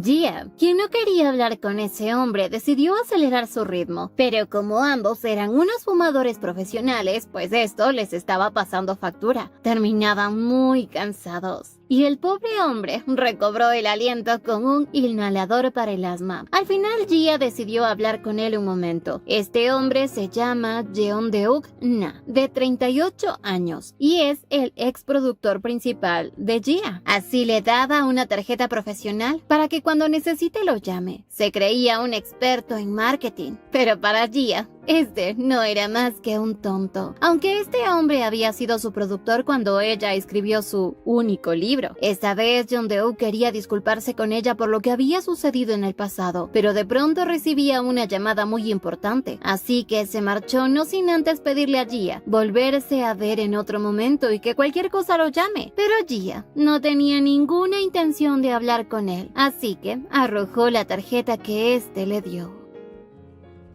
Jia, quien no quería hablar con ese hombre, decidió acelerar su ritmo, pero como ambos eran unos fumadores profesionales, pues esto les estaba pasando factura. Terminaban muy cansados. Y el pobre hombre recobró el aliento con un inhalador para el asma. Al final Jia decidió hablar con él un momento. Este hombre se llama Jeondeuk Na, de 38 años, y es el ex productor principal de Jia. Así le daba una tarjeta profesional para que cuando necesite lo llame. Se creía un experto en marketing, pero para Jia este no era más que un tonto. Aunque este hombre había sido su productor cuando ella escribió su único libro. Esta vez Jeondeuk quería disculparse con ella por lo que había sucedido en el pasado, pero de pronto recibía una llamada muy importante, así que se marchó no sin antes pedirle a Jia volverse a ver en otro momento y que cualquier cosa lo llame. Pero Jia no tenía ninguna intención de hablar con él, así que arrojó la tarjeta que éste le dio.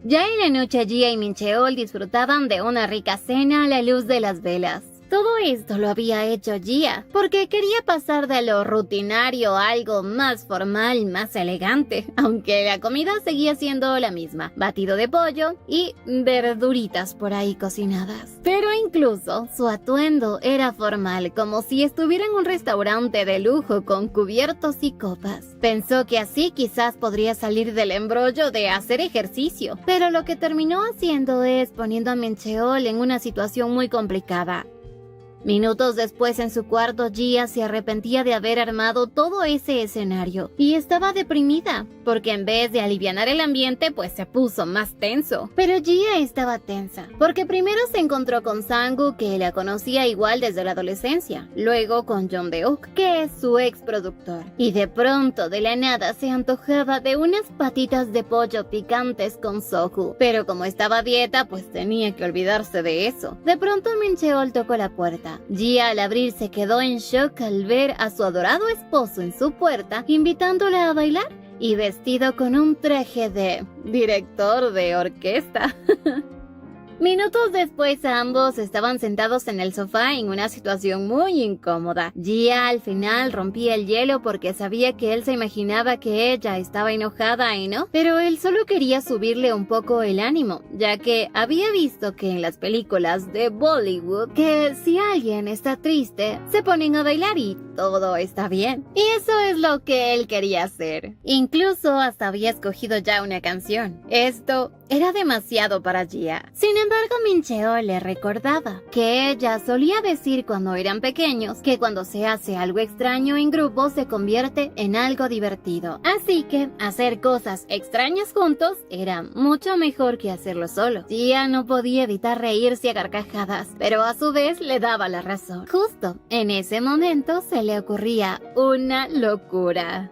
Ya en la noche Jia y Mincheol disfrutaban de una rica cena a la luz de las velas. Todo esto lo había hecho Jia porque quería pasar de lo rutinario a algo más formal, más elegante, aunque la comida seguía siendo la misma, batido de pollo y verduritas por ahí cocinadas. Pero incluso su atuendo era formal, como si estuviera en un restaurante de lujo con cubiertos y copas. Pensó que así quizás podría salir del embrollo de hacer ejercicio, pero lo que terminó haciendo es poniendo a Mincheol en una situación muy complicada. Minutos después en su cuarto, Jia se arrepentía de haber armado todo ese escenario y estaba deprimida, porque en vez de alivianar el ambiente, pues se puso más tenso. Pero Jia estaba tensa, porque primero se encontró con Sang-woo, que la conocía igual desde la adolescencia, luego con Jeondeuk, que es su ex productor, y de pronto de la nada se antojaba de unas patitas de pollo picantes con Sohu, pero como estaba a dieta, pues tenía que olvidarse de eso. De pronto Mincheol tocó la puerta. Jia al abrir se quedó en shock al ver a su adorado esposo en su puerta, invitándola a bailar y vestido con un traje de director de orquesta. Minutos después ambos estaban sentados en el sofá en una situación muy incómoda. Jia al final rompía el hielo porque sabía que él se imaginaba que ella estaba enojada y no, pero él solo quería subirle un poco el ánimo, ya que había visto que en las películas de Bollywood que si alguien está triste se ponen a bailar y todo está bien. Y eso es lo que él quería hacer. Incluso hasta había escogido ya una canción. Esto era demasiado para Jia. Sin embargo, Mincheol le recordaba que ella solía decir cuando eran pequeños que cuando se hace algo extraño en grupo se convierte en algo divertido. Así que hacer cosas extrañas juntos era mucho mejor que hacerlo solo. Jia no podía evitar reírse a carcajadas, pero a su vez le daba la razón. Justo en ese momento se le ocurría una locura.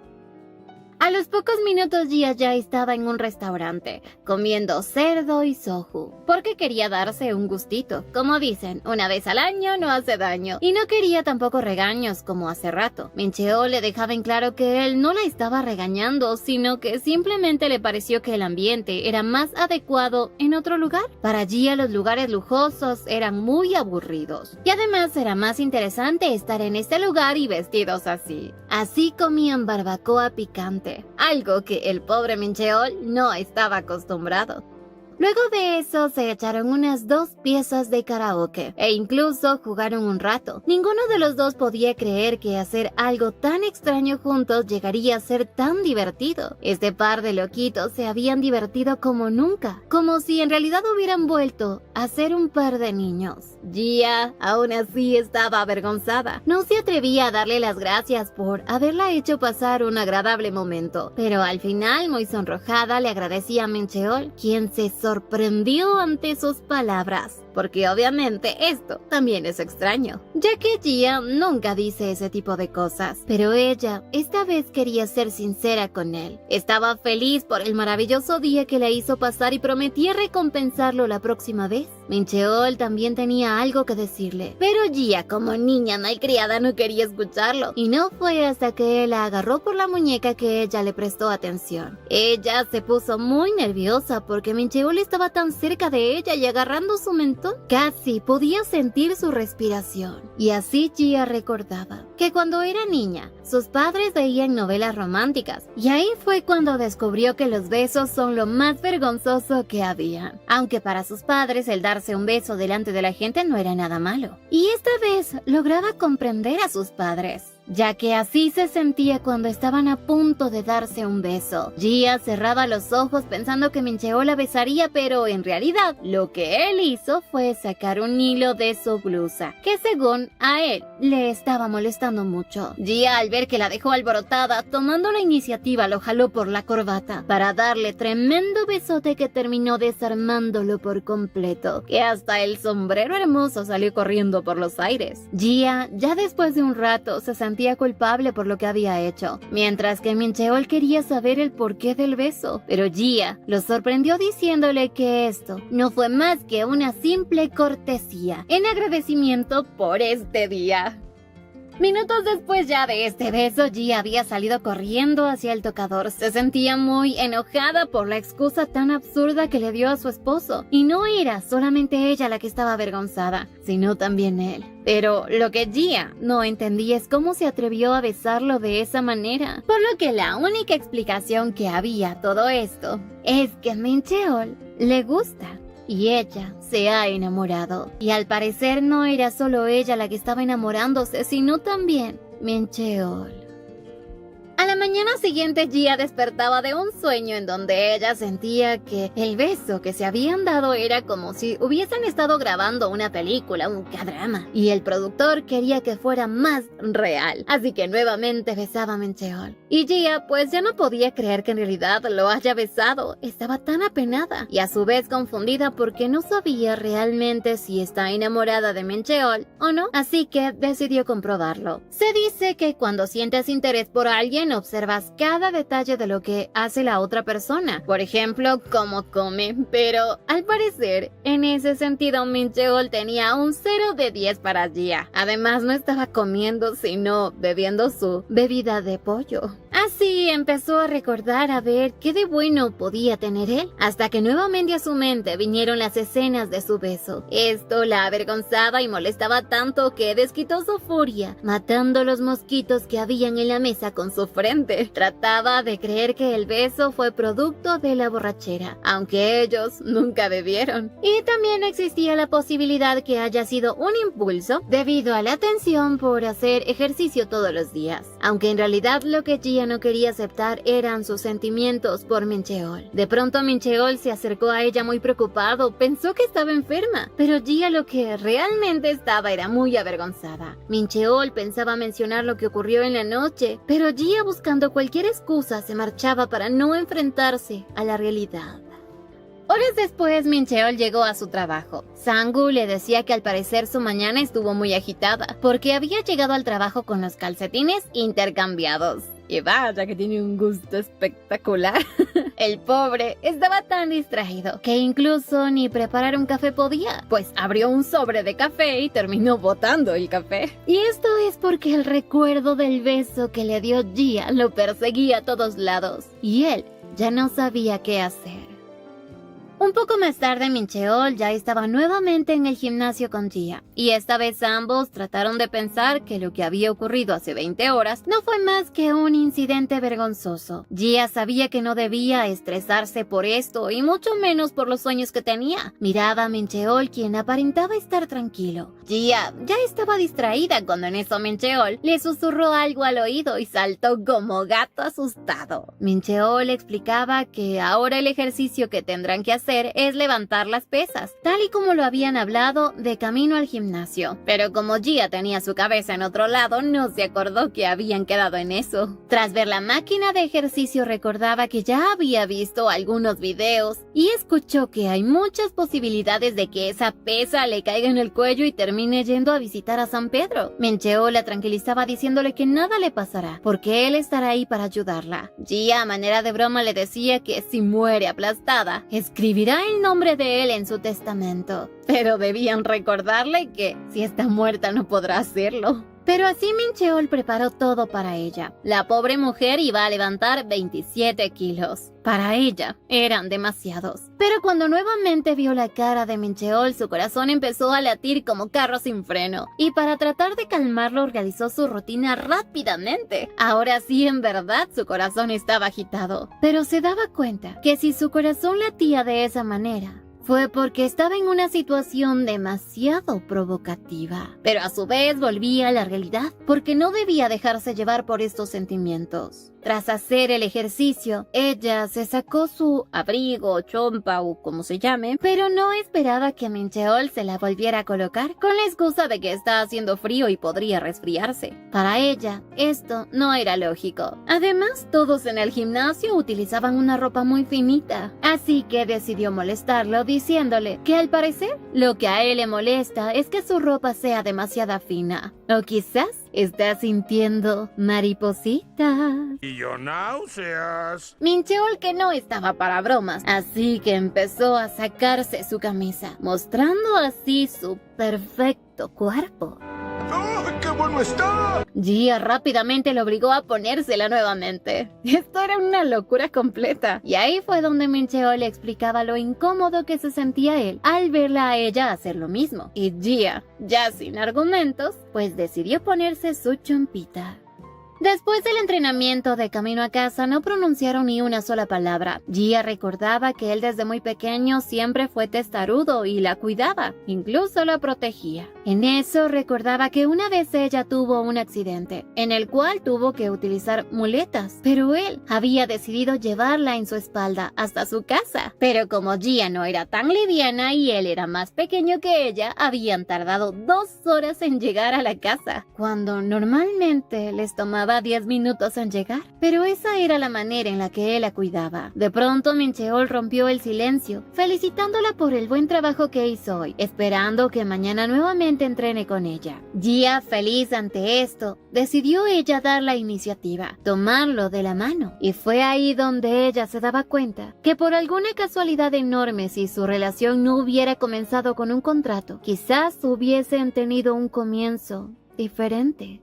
A los pocos minutos Jia ya estaba en un restaurante, comiendo cerdo y soju, porque quería darse un gustito. Como dicen, una vez al año no hace daño, y no quería tampoco regaños como hace rato. Mincheol le dejaba en claro que él no la estaba regañando, sino que simplemente le pareció que el ambiente era más adecuado en otro lugar. Para Jia los lugares lujosos eran muy aburridos, y además era más interesante estar en este lugar y vestidos así. Así comían barbacoa picante, algo que el pobre Mincheol no estaba acostumbrado. Luego de eso se echaron unas 2 piezas de karaoke e incluso jugaron un rato. Ninguno de los dos podía creer que hacer algo tan extraño juntos llegaría a ser tan divertido. Este par de loquitos se habían divertido como nunca, como si en realidad hubieran vuelto a ser un par de niños. Jia aún así estaba avergonzada. No se atrevía a darle las gracias por haberla hecho pasar un agradable momento, pero al final, muy sonrojada, le agradecía a Mincheol, quien se sorprendió ante sus palabras, porque obviamente esto también es extraño, ya que Jia nunca dice ese tipo de cosas, pero ella esta vez quería ser sincera con él. Estaba feliz por el maravilloso día que le hizo pasar y prometía recompensarlo la próxima vez. Mincheol también tenía algo que decirle, pero Jia, como niña malcriada, no quería escucharlo, y no fue hasta que él la agarró por la muñeca que ella le prestó atención. Ella se puso muy nerviosa porque Mincheol estaba tan cerca de ella y agarrando su mentira momento casi podía sentir su respiración. Y así Gia recordaba que cuando era niña, sus padres veían novelas románticas, y ahí fue cuando descubrió que los besos son lo más vergonzoso que había. Aunque para sus padres el darse un beso delante de la gente no era nada malo. Y esta vez lograba comprender a sus padres, ya que así se sentía cuando estaban a punto de darse un beso. Gia cerraba los ojos pensando que Mincheol la besaría, pero en realidad lo que él hizo fue sacar un hilo de su blusa, que según a él le estaba molestando mucho. Gia, al ver que la dejó alborotada, tomando la iniciativa, lo jaló por la corbata para darle tremendo besote que terminó desarmándolo por completo, que hasta el sombrero hermoso salió corriendo por los aires. Gia, ya después de un rato, se sentía culpable por lo que había hecho, mientras que Mincheol quería saber el porqué del beso, pero Gia lo sorprendió diciéndole que esto no fue más que una simple cortesía en agradecimiento por este día. Minutos después ya de este beso, Gia había salido corriendo hacia el tocador. Se sentía muy enojada por la excusa tan absurda que le dio a su esposo. Y no era solamente ella la que estaba avergonzada, sino también él. Pero lo que Gia no entendía es cómo se atrevió a besarlo de esa manera. Por lo que la única explicación que había a todo esto es que Mincheol le gusta. Y ella se ha enamorado. Y al parecer no era solo ella la que estaba enamorándose, sino también Mincheol. A la mañana siguiente, Gia despertaba de un sueño en donde ella sentía que el beso que se habían dado era como si hubiesen estado grabando una película, un K-drama, y el productor quería que fuera más real. Así que nuevamente besaba a Mincheol. Y Gia pues ya no podía creer que en realidad lo haya besado. Estaba tan apenada y a su vez confundida porque no sabía realmente si está enamorada de Mincheol o no. Así que decidió comprobarlo. Se dice que cuando sientes interés por alguien, observas cada detalle de lo que hace la otra persona. Por ejemplo, cómo come. Pero al parecer, en ese sentido, Mincheol tenía un 0 de 10 para Gia. Además, no estaba comiendo, sino bebiendo su bebida de pollo. Así empezó a recordar a ver qué de bueno podía tener él, hasta que nuevamente a su mente vinieron las escenas de su beso. Esto la avergonzaba y molestaba tanto que desquitó su furia, matando los mosquitos que habían en la mesa con su frente. Trataba de creer que el beso fue producto de la borrachera, aunque ellos nunca bebieron. Y también existía la posibilidad que haya sido un impulso debido a la tensión por hacer ejercicio todos los días, aunque en realidad lo que Gia no quería aceptar eran sus sentimientos por Mincheol. De pronto Mincheol se acercó a ella muy preocupado, pensó que estaba enferma, pero Gia lo que realmente estaba era muy avergonzada. Mincheol pensaba mencionar lo que ocurrió en la noche, pero Gia, buscando cualquier excusa, se marchaba para no enfrentarse a la realidad. Horas después, Mincheol llegó a su trabajo. Sang-woo le decía que al parecer su mañana estuvo muy agitada, porque había llegado al trabajo con los calcetines intercambiados. Y vaya que tiene un gusto espectacular. El pobre estaba tan distraído que incluso ni preparar un café podía, pues abrió un sobre de café y terminó botando el café. Y esto es porque el recuerdo del beso que le dio Gia lo perseguía a todos lados, y él ya no sabía qué hacer. Un poco más tarde, Mincheol ya estaba nuevamente en el gimnasio con Gia, y esta vez ambos trataron de pensar que lo que había ocurrido hace 20 horas no fue más que un incidente vergonzoso. Gia sabía que no debía estresarse por esto, y mucho menos por los sueños que tenía. Miraba a Mincheol, quien aparentaba estar tranquilo. Gia ya estaba distraída cuando en eso Mincheol le susurró algo al oído y saltó como gato asustado. Mincheol le explicaba que ahora el ejercicio que tendrán que hacer es levantar las pesas, tal y como lo habían hablado de camino al gimnasio. Pero como Gia tenía su cabeza en otro lado, no se acordó que habían quedado en eso. Tras ver la máquina de ejercicio, recordaba que ya había visto algunos videos y escuchó que hay muchas posibilidades de que esa pesa le caiga en el cuello y termine yendo a visitar a San Pedro. Mincheol la tranquilizaba diciéndole que nada le pasará, porque él estará ahí para ayudarla. Gia, a manera de broma, le decía que si muere aplastada, escribirá el nombre de él en su testamento, pero debían recordarle que si está muerta no podrá hacerlo. Pero así Min Cheol preparó todo para ella. La pobre mujer iba a levantar 27 kilos. Para ella, eran demasiados. Pero cuando nuevamente vio la cara de Min Cheol, su corazón empezó a latir como carro sin freno. Y para tratar de calmarlo, realizó su rutina rápidamente. Ahora sí, en verdad, su corazón estaba agitado. Pero se daba cuenta que si su corazón latía de esa manera, fue porque estaba en una situación demasiado provocativa. Pero a su vez volvía a la realidad, porque no debía dejarse llevar por estos sentimientos. Tras hacer el ejercicio, ella se sacó su abrigo, chompa o como se llame, pero no esperaba que Min Cheol se la volviera a colocar con la excusa de que está haciendo frío y podría resfriarse. Para ella, esto no era lógico. Además, todos en el gimnasio utilizaban una ropa muy finita, así que decidió molestarlo diciéndole que al parecer lo que a él le molesta es que su ropa sea demasiado fina. O quizás está sintiendo maripositas. Y yo náuseas. Min Cheol que no estaba para bromas, así que empezó a sacarse su camisa, mostrando así su perfecto cuerpo. ¡Oh, qué bueno está! Gia rápidamente lo obligó a ponérsela nuevamente. Esto era una locura completa. Y ahí fue donde Min Cheol le explicaba lo incómodo que se sentía él al verla a ella hacer lo mismo. Y Gia, ya sin argumentos, pues decidió ponerse su chompita. Después del entrenamiento de camino a casa no pronunciaron ni una sola palabra. Gia recordaba que él desde muy pequeño siempre fue testarudo y la cuidaba, incluso la protegía. En eso recordaba que una vez ella tuvo un accidente, en el cual tuvo que utilizar muletas, pero él había decidido llevarla en su espalda hasta su casa. Pero como Gia no era tan liviana y él era más pequeño que ella, habían tardado 2 horas en llegar a la casa, cuando normalmente les tomaba 10 minutos en llegar, pero esa era la manera en la que él la cuidaba. De pronto Min Cheol rompió el silencio, felicitándola por el buen trabajo que hizo hoy, esperando que mañana nuevamente entrene con ella. Gia, feliz ante esto, decidió ella dar la iniciativa, tomarlo de la mano, y fue ahí donde ella se daba cuenta que por alguna casualidad enorme, si su relación no hubiera comenzado con un contrato, quizás hubiesen tenido un comienzo diferente.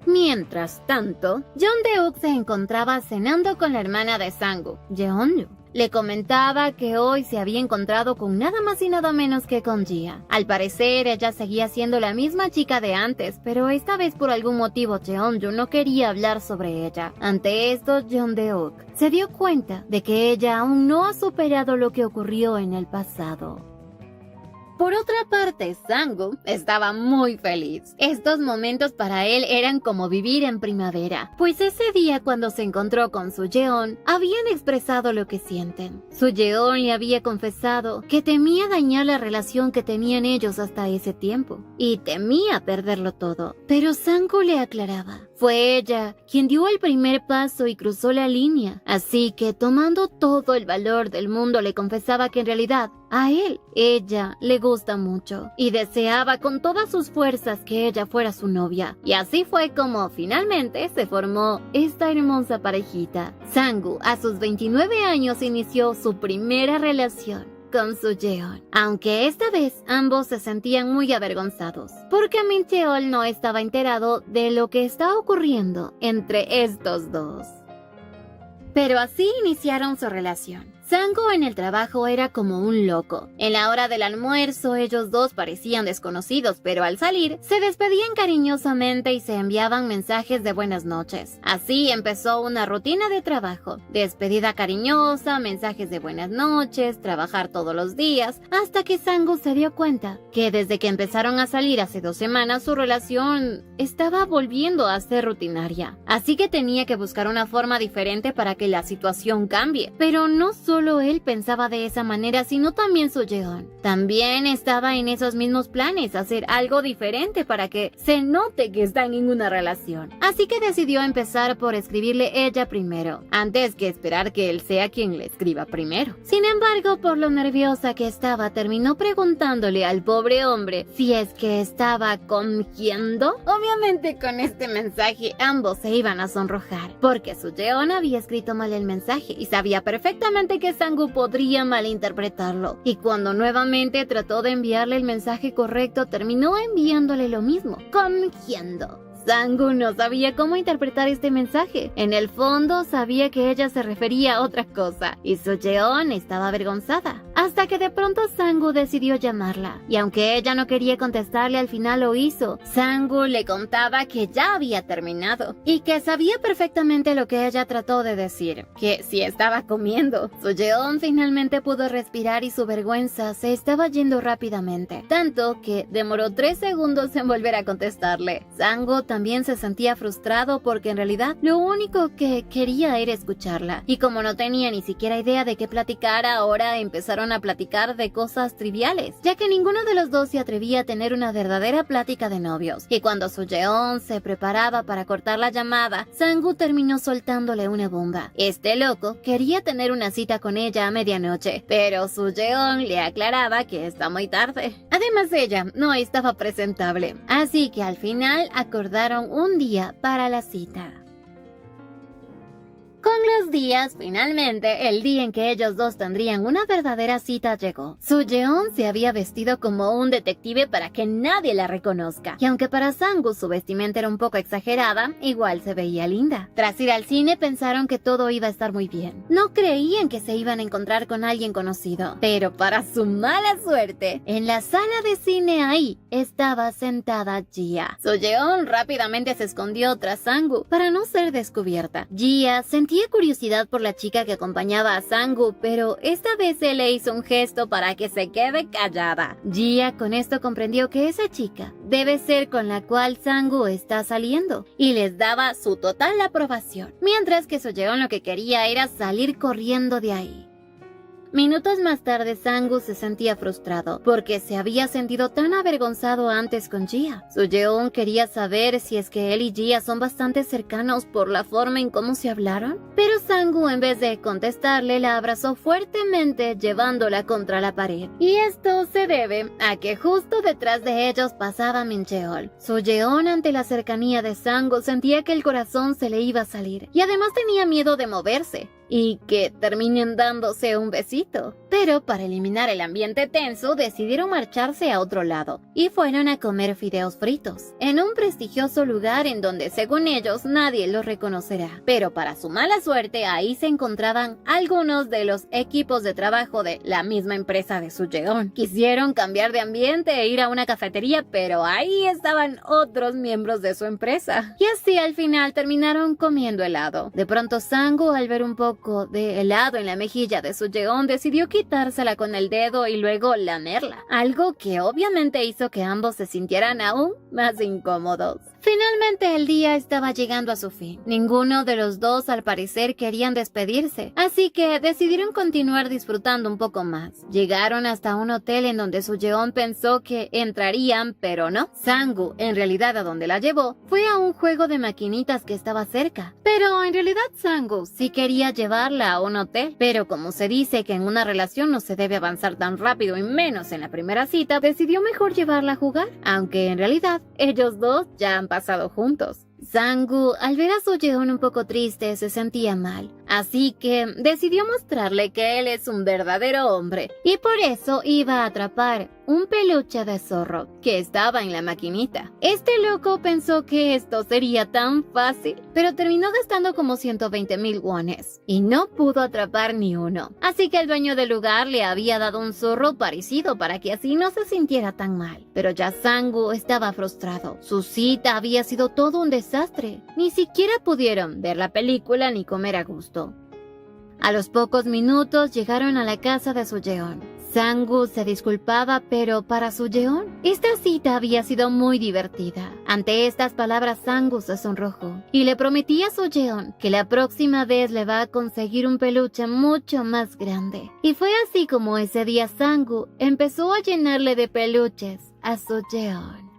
Mientras tanto, Jeondeuk se encontraba cenando con la hermana de Sang-woo, Jeonju. Le comentaba que hoy se había encontrado con nada más y nada menos que con Gia. Al parecer, ella seguía siendo la misma chica de antes, pero esta vez por algún motivo Jeonju no quería hablar sobre ella. Ante esto, Jeondeuk se dio cuenta de que ella aún no ha superado lo que ocurrió en el pasado. Por otra parte, Sang-woo estaba muy feliz. Estos momentos para él eran como vivir en primavera, pues ese día cuando se encontró con Su Yeon, habían expresado lo que sienten. Su Yeon le había confesado que temía dañar la relación que tenían ellos hasta ese tiempo, y temía perderlo todo. Pero Sang-woo le aclaraba. Fue ella quien dio el primer paso y cruzó la línea, así que tomando todo el valor del mundo le confesaba que en realidad a él, ella le gusta mucho y deseaba con todas sus fuerzas que ella fuera su novia. Y así fue como finalmente se formó esta hermosa parejita. Sang-woo a sus 29 años inició su primera relación con Su Yeon, aunque esta vez ambos se sentían muy avergonzados, porque Min Cheol no estaba enterado de lo que estaba ocurriendo entre estos dos. Pero así iniciaron su relación. Sang-woo en el trabajo era como un loco. En la hora del almuerzo ellos dos parecían desconocidos, pero al salir se despedían cariñosamente y se enviaban mensajes de buenas noches. Así empezó una rutina de trabajo. Despedida cariñosa, mensajes de buenas noches, trabajar todos los días, hasta que Sang-woo se dio cuenta que desde que empezaron a salir hace 2 semanas su relación estaba volviendo a ser rutinaria. Así que tenía que buscar una forma diferente para que la situación cambie. Pero no solo él pensaba de esa manera, sino también Su Yeon. También estaba en esos mismos planes, hacer algo diferente para que se note que están en una relación. Así que decidió empezar por escribirle ella primero, antes que esperar que él sea quien le escriba primero. Sin embargo, por lo nerviosa que estaba, terminó preguntándole al pobre hombre si es que estaba cogiendo. Obviamente con este mensaje ambos se iban a sonrojar, porque Su Yeon había escrito mal el mensaje y sabía perfectamente que Sang-woo podría malinterpretarlo, y cuando nuevamente trató de enviarle el mensaje correcto, terminó enviándole lo mismo, cogiendo. Sang-woo no sabía cómo interpretar este mensaje. En el fondo sabía que ella se refería a otra cosa y Soo-yeon estaba avergonzada. Hasta que de pronto Sang-woo decidió llamarla y aunque ella no quería contestarle, al final lo hizo. Sang-woo le contaba que ya había terminado y que sabía perfectamente lo que ella trató de decir, que si estaba comiendo. Soo-yeon finalmente pudo respirar y su vergüenza se estaba yendo rápidamente, tanto que demoró 3 segundos en volver a contestarle. Sang-woo también se sentía frustrado porque en realidad lo único que quería era escucharla y como no tenía ni siquiera idea de qué platicar, ahora empezaron a platicar de cosas triviales, ya que ninguno de los dos se atrevía a tener una verdadera plática de novios. Y cuando Soo-yeon se preparaba para cortar la llamada, Sang-woo terminó soltándole una bomba. Este loco quería tener una cita con ella a medianoche, pero Soo-yeon le aclaraba que está muy tarde. Además, ella no estaba presentable, así que al final acordaron un día para la cita. Con los días, finalmente, el día en que ellos dos tendrían una verdadera cita llegó. Soo-yeon se había vestido como un detective para que nadie la reconozca, y aunque para Sang-woo su vestimenta era un poco exagerada, igual se veía linda. Tras ir al cine pensaron que todo iba a estar muy bien. No creían que se iban a encontrar con alguien conocido, pero para su mala suerte, en la sala de cine ahí estaba sentada Jia. Soo-yeon rápidamente se escondió tras Sang-woo para no ser descubierta. Jia sentía curiosidad por la chica que acompañaba a Sang-woo, pero esta vez él le hizo un gesto para que se quede callada. Jia con esto comprendió que esa chica debe ser con la cual Sang-woo está saliendo y les daba su total aprobación, mientras que Soo-yeon lo que quería era salir corriendo de ahí. Minutos más tarde, Sang-woo se sentía frustrado porque se había sentido tan avergonzado antes con Jia. Soo-yeon quería saber si es que él y Jia son bastante cercanos por la forma en cómo se hablaron, pero Sang-woo en vez de contestarle la abrazó fuertemente llevándola contra la pared. Y esto se debe a que justo detrás de ellos pasaba Min-cheol. Soo-yeon ante la cercanía de Sang-woo sentía que el corazón se le iba a salir y además tenía miedo de moverse y que terminen dándose un besito. Pero para eliminar el ambiente tenso, decidieron marcharse a otro lado y fueron a comer fideos fritos, en un prestigioso lugar en donde según ellos nadie los reconocerá. Pero para su mala suerte, ahí se encontraban algunos de los equipos de trabajo de la misma empresa de Soo-yeon. Quisieron cambiar de ambiente e ir a una cafetería, pero ahí estaban otros miembros de su empresa. Y así al final terminaron comiendo helado. De pronto Sang-woo, al ver un poco de helado en la mejilla de Soo-yeon, decidió quitársela con el dedo y luego lamerla, algo que obviamente hizo que ambos se sintieran aún más incómodos. Finalmente el día estaba llegando a su fin. Ninguno de los dos al parecer querían despedirse, así que decidieron continuar disfrutando un poco más. Llegaron hasta un hotel en donde Soo-yeon pensó que entrarían, pero no. Sang-woo, en realidad a donde la llevó, fue a un juego de maquinitas que estaba cerca. Pero en realidad Sang-woo sí quería llevarla a un hotel, pero como se dice que en una relación no se debe avanzar tan rápido y menos en la primera cita, decidió mejor llevarla a jugar, aunque en realidad ellos dos ya han pasado juntos. Sang-woo, al ver a Soo-yeon un poco triste, se sentía mal, así que decidió mostrarle que él es un verdadero hombre y por eso iba a atrapar un peluche de zorro que estaba en la maquinita. Este loco pensó que esto sería tan fácil, pero terminó gastando como 120,000 wones y no pudo atrapar ni uno. Así que el dueño del lugar le había dado un zorro parecido para que así no se sintiera tan mal. Pero ya Sang-woo estaba frustrado. Su cita había sido todo un desastre. Ni siquiera pudieron ver la película ni comer a gusto. A los pocos minutos llegaron a la casa de Soo-yeon. Sang-woo se disculpaba, pero para Soo-yeon, esta cita había sido muy divertida. Ante estas palabras, Sang-woo se sonrojó y le prometía a Soo-yeon que la próxima vez le va a conseguir un peluche mucho más grande. Y fue así como ese día Sang-woo empezó a llenarle de peluches a Soo-yeon.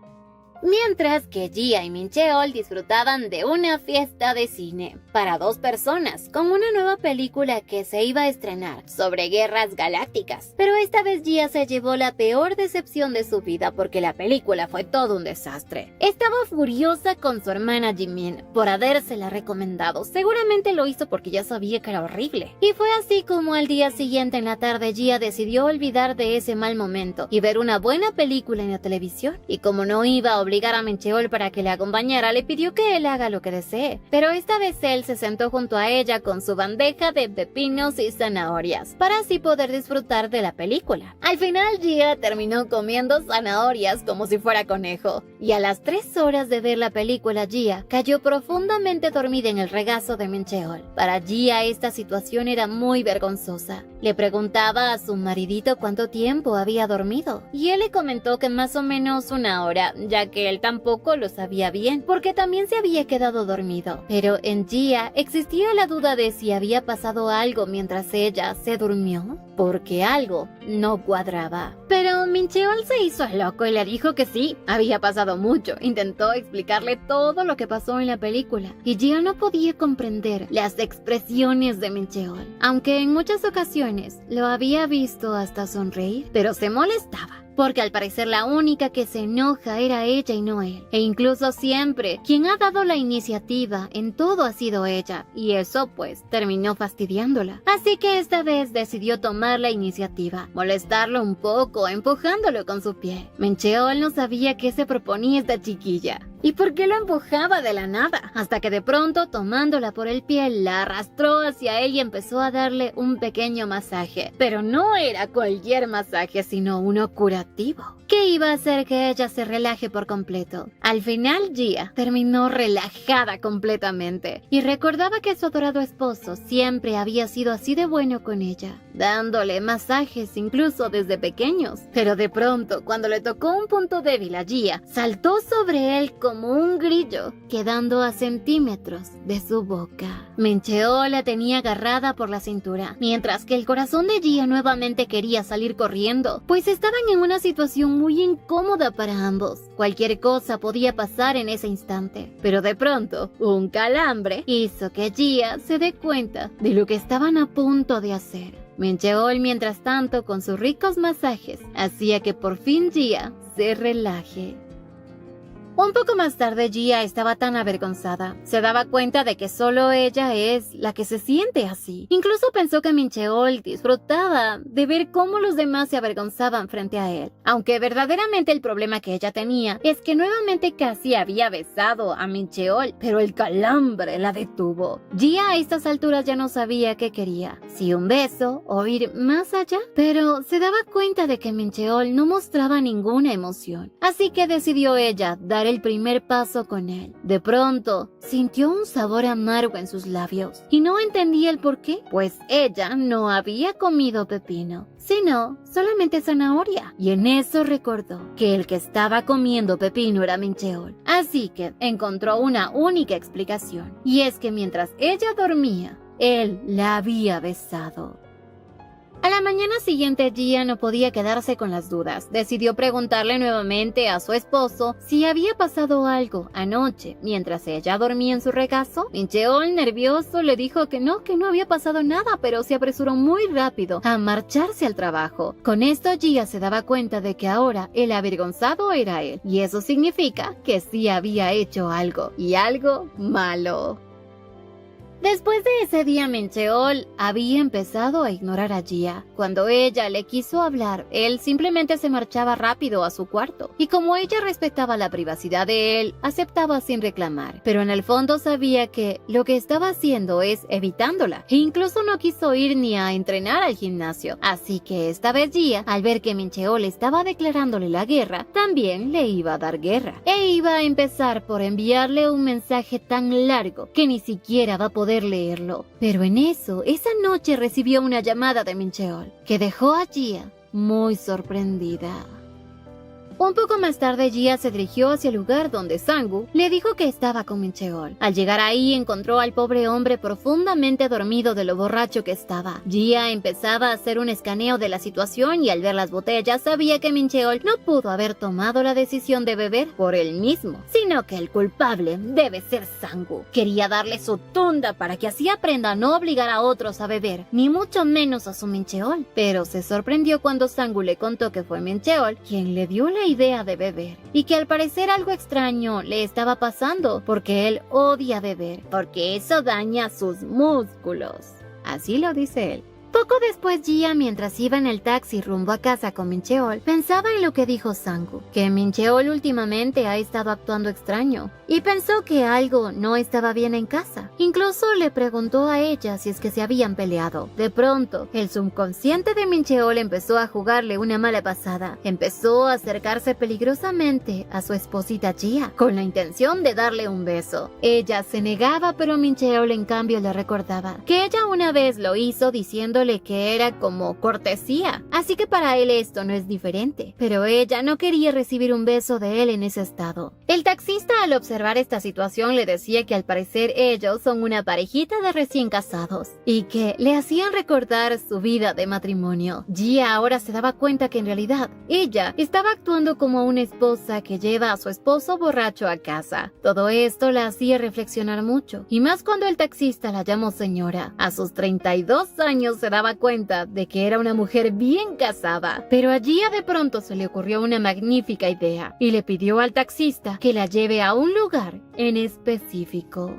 Mientras que Jia y Min-cheol disfrutaban de una fiesta de cine para 2 personas con una nueva película que se iba a estrenar sobre guerras galácticas. Pero esta vez Jia se llevó la peor decepción de su vida porque la película fue todo un desastre. Estaba furiosa con su hermana Jimin por habérsela recomendado. Seguramente lo hizo porque ya sabía que era horrible. Y fue así como al día siguiente en la tarde Jia decidió olvidar de ese mal momento y ver una buena película en la televisión. Y como no iba a obligar a Mencheol para que le acompañara, le pidió que él haga lo que desee. Pero esta vez él se sentó junto a ella con su bandeja de pepinos y zanahorias, para así poder disfrutar de la película. Al final Gia terminó comiendo zanahorias como si fuera conejo, y a las 3 horas de ver la película Gia cayó profundamente dormida en el regazo de Mencheol. Para Gia esta situación era muy vergonzosa. Le preguntaba a su maridito cuánto tiempo había dormido, y él le comentó que más o menos 1 hora, ya que él tampoco lo sabía bien, porque también se había quedado dormido. Pero en Gia existía la duda de si había pasado algo mientras ella se durmió, porque algo no cuadraba. Pero Mencheol se hizo loco y le dijo que sí, había pasado mucho. Intentó explicarle todo lo que pasó en la película, y Gia no podía comprender las expresiones de Mencheol, aunque en muchas ocasiones lo había visto hasta sonreír, pero se molestaba, porque al parecer la única que se enoja era ella y no él. E incluso siempre, quien ha dado la iniciativa en todo ha sido ella, y eso pues terminó fastidiándola. Así que esta vez decidió tomar la iniciativa, molestarlo un poco, empujándolo con su pie. Mencheol no sabía qué se proponía esta chiquilla, y por qué lo empujaba de la nada, hasta que de pronto, tomándola por el pie, la arrastró hacia él y empezó a darle un pequeño masaje. Pero no era cualquier masaje, sino uno curativo, que iba a hacer que ella se relaje por completo. Al final, Gia terminó relajada completamente, y recordaba que su adorado esposo siempre había sido así de bueno con ella, dándole masajes incluso desde pequeños. Pero de pronto, cuando le tocó un punto débil a Gia, saltó sobre él como un grillo, quedando a centímetros de su boca. Mencheol la tenía agarrada por la cintura, mientras que el corazón de Gia nuevamente quería salir corriendo, pues estaban en una situación muy incómoda para ambos. Cualquier cosa podía pasar en ese instante, pero de pronto, un calambre hizo que Gia se dé cuenta de lo que estaban a punto de hacer. Mencheol, mientras tanto, con sus ricos masajes, hacía que por fin Gia se relaje. Un poco más tarde, Gia estaba tan avergonzada. Se daba cuenta de que solo ella es la que se siente así. Incluso pensó que Mencheol disfrutaba de ver cómo los demás se avergonzaban frente a él. Aunque verdaderamente el problema que ella tenía es que nuevamente casi había besado a Mencheol, pero el calambre la detuvo. Gia a estas alturas ya no sabía qué quería, si un beso o ir más allá, pero se daba cuenta de que Mencheol no mostraba ninguna emoción. Así que decidió ella dar el primer paso con él. De pronto, sintió un sabor amargo en sus labios y no entendía el por qué, pues ella no había comido pepino, sino solamente zanahoria. Y en eso recordó que el que estaba comiendo pepino era Mencheol. Así que encontró una única explicación, y es que mientras ella dormía, él la había besado. A la mañana siguiente, Gia no podía quedarse con las dudas. Decidió preguntarle nuevamente a su esposo si había pasado algo anoche mientras ella dormía en su regazo. Mencheol, nervioso, le dijo que no había pasado nada, pero se apresuró muy rápido a marcharse al trabajo. Con esto, Gia se daba cuenta de que ahora el avergonzado era él, y eso significa que sí había hecho algo, y algo malo. Después de ese día, Mencheol había empezado a ignorar a Gia. Cuando ella le quiso hablar, él simplemente se marchaba rápido a su cuarto. Y como ella respetaba la privacidad de él, aceptaba sin reclamar. Pero en el fondo sabía que lo que estaba haciendo es evitándola. E incluso no quiso ir ni a entrenar al gimnasio. Así que esta vez Gia, al ver que Mencheol estaba declarándole la guerra, también le iba a dar guerra. E iba a empezar por enviarle un mensaje tan largo que ni siquiera va a poder leerlo. Pero en eso, esa noche recibió una llamada de Mencheol que dejó a Gia muy sorprendida. Un poco más tarde, Gia se dirigió hacia el lugar donde Sang-woo le dijo que estaba con Mencheol. Al llegar ahí, encontró al pobre hombre profundamente dormido de lo borracho que estaba. Gia empezaba a hacer un escaneo de la situación y al ver las botellas sabía que Mencheol no pudo haber tomado la decisión de beber por él mismo, sino que el culpable debe ser Sang-woo. Quería darle su tunda para que así aprenda a no obligar a otros a beber, ni mucho menos a su Mencheol. Pero se sorprendió cuando Sang-woo le contó que fue Mencheol quien le dio la idea de beber, y que al parecer algo extraño le estaba pasando, porque él odia beber, porque eso daña sus músculos. Así lo dice él. Poco después, Gia, mientras iba en el taxi rumbo a casa con Mincheol, pensaba en lo que dijo Sang-woo, que Mincheol últimamente ha estado actuando extraño, y pensó que algo no estaba bien en casa. Incluso le preguntó a ella si es que se habían peleado. De pronto, el subconsciente de Mincheol empezó a jugarle una mala pasada. Empezó a acercarse peligrosamente a su esposita Gia, con la intención de darle un beso. Ella se negaba, pero Mincheol en cambio le recordaba que ella una vez lo hizo diciéndole que era como cortesía, así que para él esto no es diferente, pero ella no quería recibir un beso de él en ese estado. El taxista, al observar esta situación, le decía que al parecer ellos son una parejita de recién casados y que le hacían recordar su vida de matrimonio. Gia ahora se daba cuenta que en realidad ella estaba actuando como una esposa que lleva a su esposo borracho a casa. Todo esto la hacía reflexionar mucho, y más cuando el taxista la llamó señora. A sus 32 años se daba cuenta de que era una mujer bien casada, pero a Gia de pronto se le ocurrió una magnífica idea y le pidió al taxista que la lleve a un lugar en específico.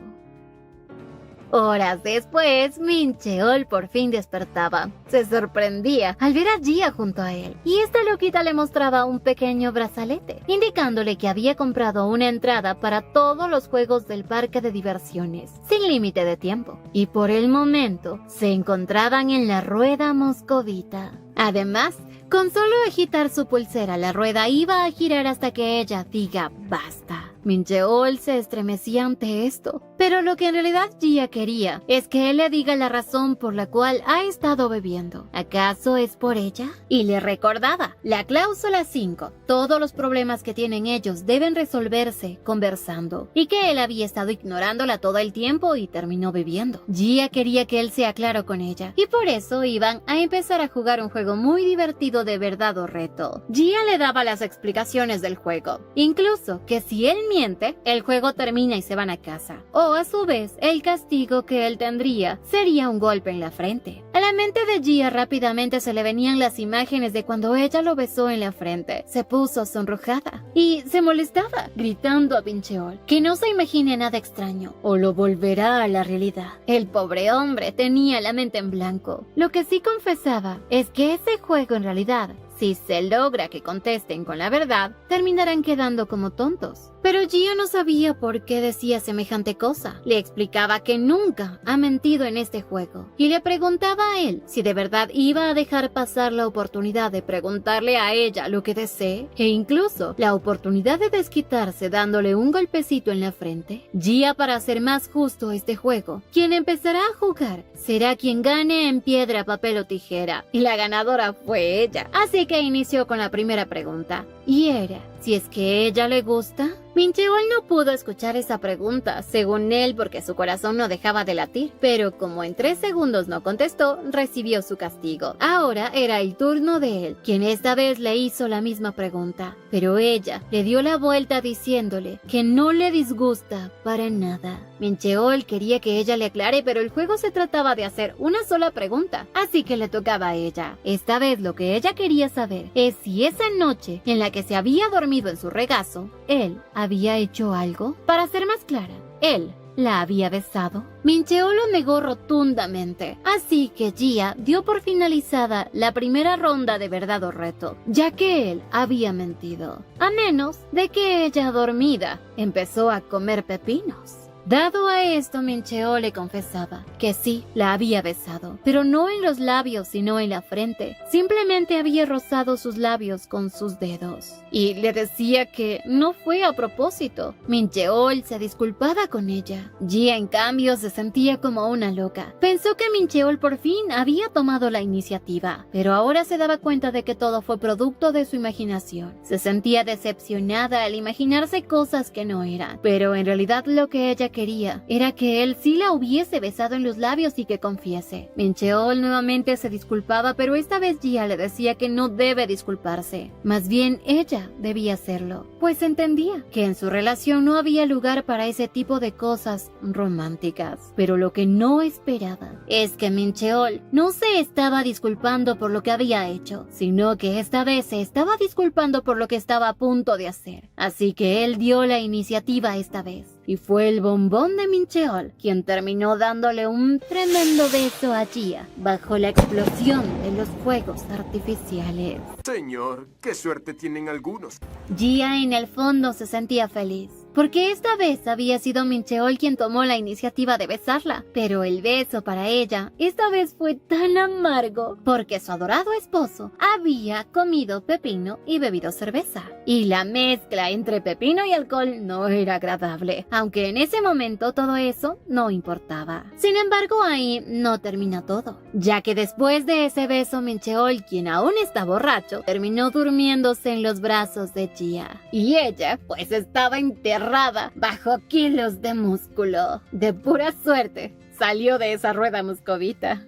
Horas después, Mincheol por fin despertaba. Se sorprendía al ver a Gia junto a él, y esta loquita le mostraba un pequeño brazalete, indicándole que había comprado una entrada para todos los juegos del parque de diversiones, sin límite de tiempo, y por el momento se encontraban en la rueda moscovita. Además, con solo agitar su pulsera, la rueda iba a girar hasta que ella diga basta. Mincheol se estremecía ante esto, pero lo que en realidad Gia quería es que él le diga la razón por la cual ha estado bebiendo. ¿Acaso es por ella? Y le recordaba la cláusula 5, todos los problemas que tienen ellos deben resolverse conversando, y que él había estado ignorándola todo el tiempo y terminó bebiendo. Gia quería que él sea claro con ella, y por eso iban a empezar a jugar un juego muy divertido de verdad o reto. Gia le daba las explicaciones del juego, incluso que si él miente, el juego termina y se van a casa. O a su vez, el castigo que él tendría sería un golpe en la frente. A la mente de Gia rápidamente se le venían las imágenes de cuando ella lo besó en la frente. Se puso sonrojada y se molestaba, gritando a Mincheol que no se imagine nada extraño o lo volverá a la realidad. El pobre hombre tenía la mente en blanco. Lo que sí confesaba es que ese juego en realidad, si se logra que contesten con la verdad, terminarán quedando como tontos. Pero Gia no sabía por qué decía semejante cosa. Le explicaba que nunca ha mentido en este juego y le preguntaba a él si de verdad iba a dejar pasar la oportunidad de preguntarle a ella lo que desee e incluso la oportunidad de desquitarse dándole un golpecito en la frente. Gia, para hacer más justo este juego, quien empezará a jugar será quien gane en piedra, papel o tijera, y la ganadora fue ella. Así que inició con la primera pregunta, y era si es que ella le gusta. Mincheol no pudo escuchar esa pregunta, según él, porque su corazón no dejaba de latir, pero como en 3 segundos no contestó, recibió su castigo. Ahora era el turno de él, quien esta vez le hizo la misma pregunta, pero ella le dio la vuelta diciéndole que no le disgusta para nada. Mincheol quería que ella le aclare, pero el juego se trataba de hacer una sola pregunta, así que le tocaba a ella. Esta vez lo que ella quería saber es si esa noche en la que se había dormido en su regazo, él había hecho algo. Para ser más clara, él la había besado. Mincheol lo negó rotundamente, así que Gia dio por finalizada la primera ronda de verdad o reto, ya que él había mentido, a menos de que ella, dormida, empezó a comer pepinos. Dado a esto, Mincheol le confesaba que sí, la había besado, pero no en los labios, sino en la frente. Simplemente había rozado sus labios con sus dedos. Y le decía que no fue a propósito. Mincheol se disculpaba con ella. Gia, en cambio, se sentía como una loca. Pensó que Mincheol por fin había tomado la iniciativa, pero ahora se daba cuenta de que todo fue producto de su imaginación. Se sentía decepcionada al imaginarse cosas que no eran, pero en realidad lo que ella quería era que él sí la hubiese besado en los labios y que confiese. Mincheol nuevamente se disculpaba, pero esta vez Gia le decía que no debe disculparse. Más bien ella debía hacerlo, pues entendía que en su relación no había lugar para ese tipo de cosas románticas. Pero lo que no esperaba es que Mincheol no se estaba disculpando por lo que había hecho, sino que esta vez se estaba disculpando por lo que estaba a punto de hacer. Así que él dio la iniciativa esta vez y fue el bombón de Mincheol quien terminó dándole un tremendo beso a Gia bajo la explosión de los fuegos artificiales. Señor, qué suerte tienen algunos. Gia en el fondo se sentía feliz, porque esta vez había sido Mincheol quien tomó la iniciativa de besarla, pero el beso para ella esta vez fue tan amargo porque su adorado esposo había comido pepino y bebido cerveza, y la mezcla entre pepino y alcohol no era agradable, aunque en ese momento todo eso no importaba. Sin embargo, ahí no terminó todo, ya que después de ese beso Mincheol, quien aún está borracho, terminó durmiéndose en los brazos de Gia, y ella pues estaba enterrada bajo kilos de músculo. De pura suerte salió de esa rueda moscovita.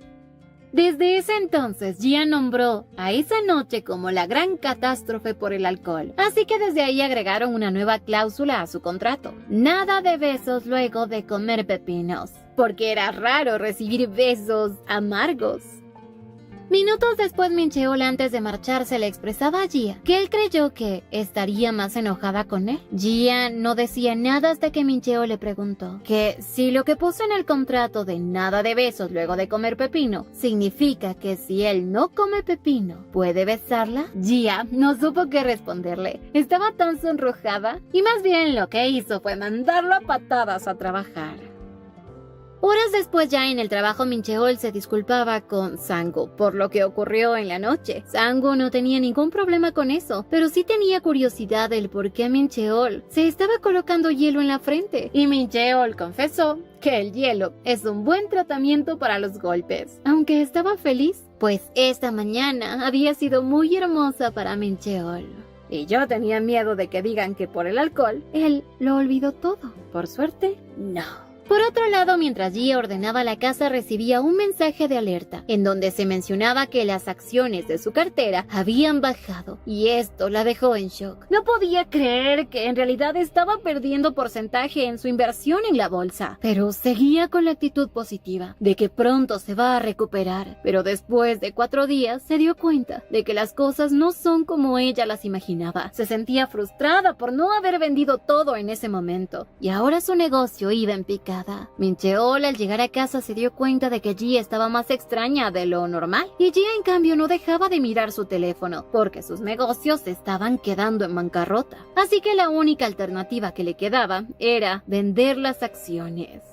Desde ese entonces, Gia nombró a esa noche como la gran catástrofe por el alcohol. Así que desde ahí agregaron una nueva cláusula a su contrato. Nada de besos luego de comer pepinos, porque era raro recibir besos amargos. Minutos después, Mincheol, antes de marcharse, le expresaba a Gia que él creyó que estaría más enojada con él. Gia no decía nada hasta que Mincheol le preguntó que si lo que puso en el contrato de nada de besos luego de comer pepino significa que si él no come pepino puede besarla. Gia no supo qué responderle. Estaba tan sonrojada y más bien lo que hizo fue mandarlo a patadas a trabajar. Horas después, ya en el trabajo, Mincheol se disculpaba con Sangu por lo que ocurrió en la noche. Sangu no tenía ningún problema con eso, pero sí tenía curiosidad del por qué Mincheol se estaba colocando hielo en la frente. Y Mincheol confesó que el hielo es un buen tratamiento para los golpes, aunque estaba feliz, pues esta mañana había sido muy hermosa para Mincheol. Y yo tenía miedo de que digan que por el alcohol, él lo olvidó todo. Por suerte, no. Por otro lado, mientras Gia ordenaba la casa, recibía un mensaje de alerta, en donde se mencionaba que las acciones de su cartera habían bajado, y esto la dejó en shock. No podía creer que en realidad estaba perdiendo porcentaje en su inversión en la bolsa, pero seguía con la actitud positiva, de que pronto se va a recuperar. Pero después de 4 días, se dio cuenta de que las cosas no son como ella las imaginaba. Se sentía frustrada por no haber vendido todo en ese momento, y ahora su negocio iba en picada. Mincheol, al llegar a casa, se dio cuenta de que Gia estaba más extraña de lo normal, y Gia en cambio no dejaba de mirar su teléfono porque sus negocios se estaban quedando en bancarrota. Así que la única alternativa que le quedaba era vender las acciones.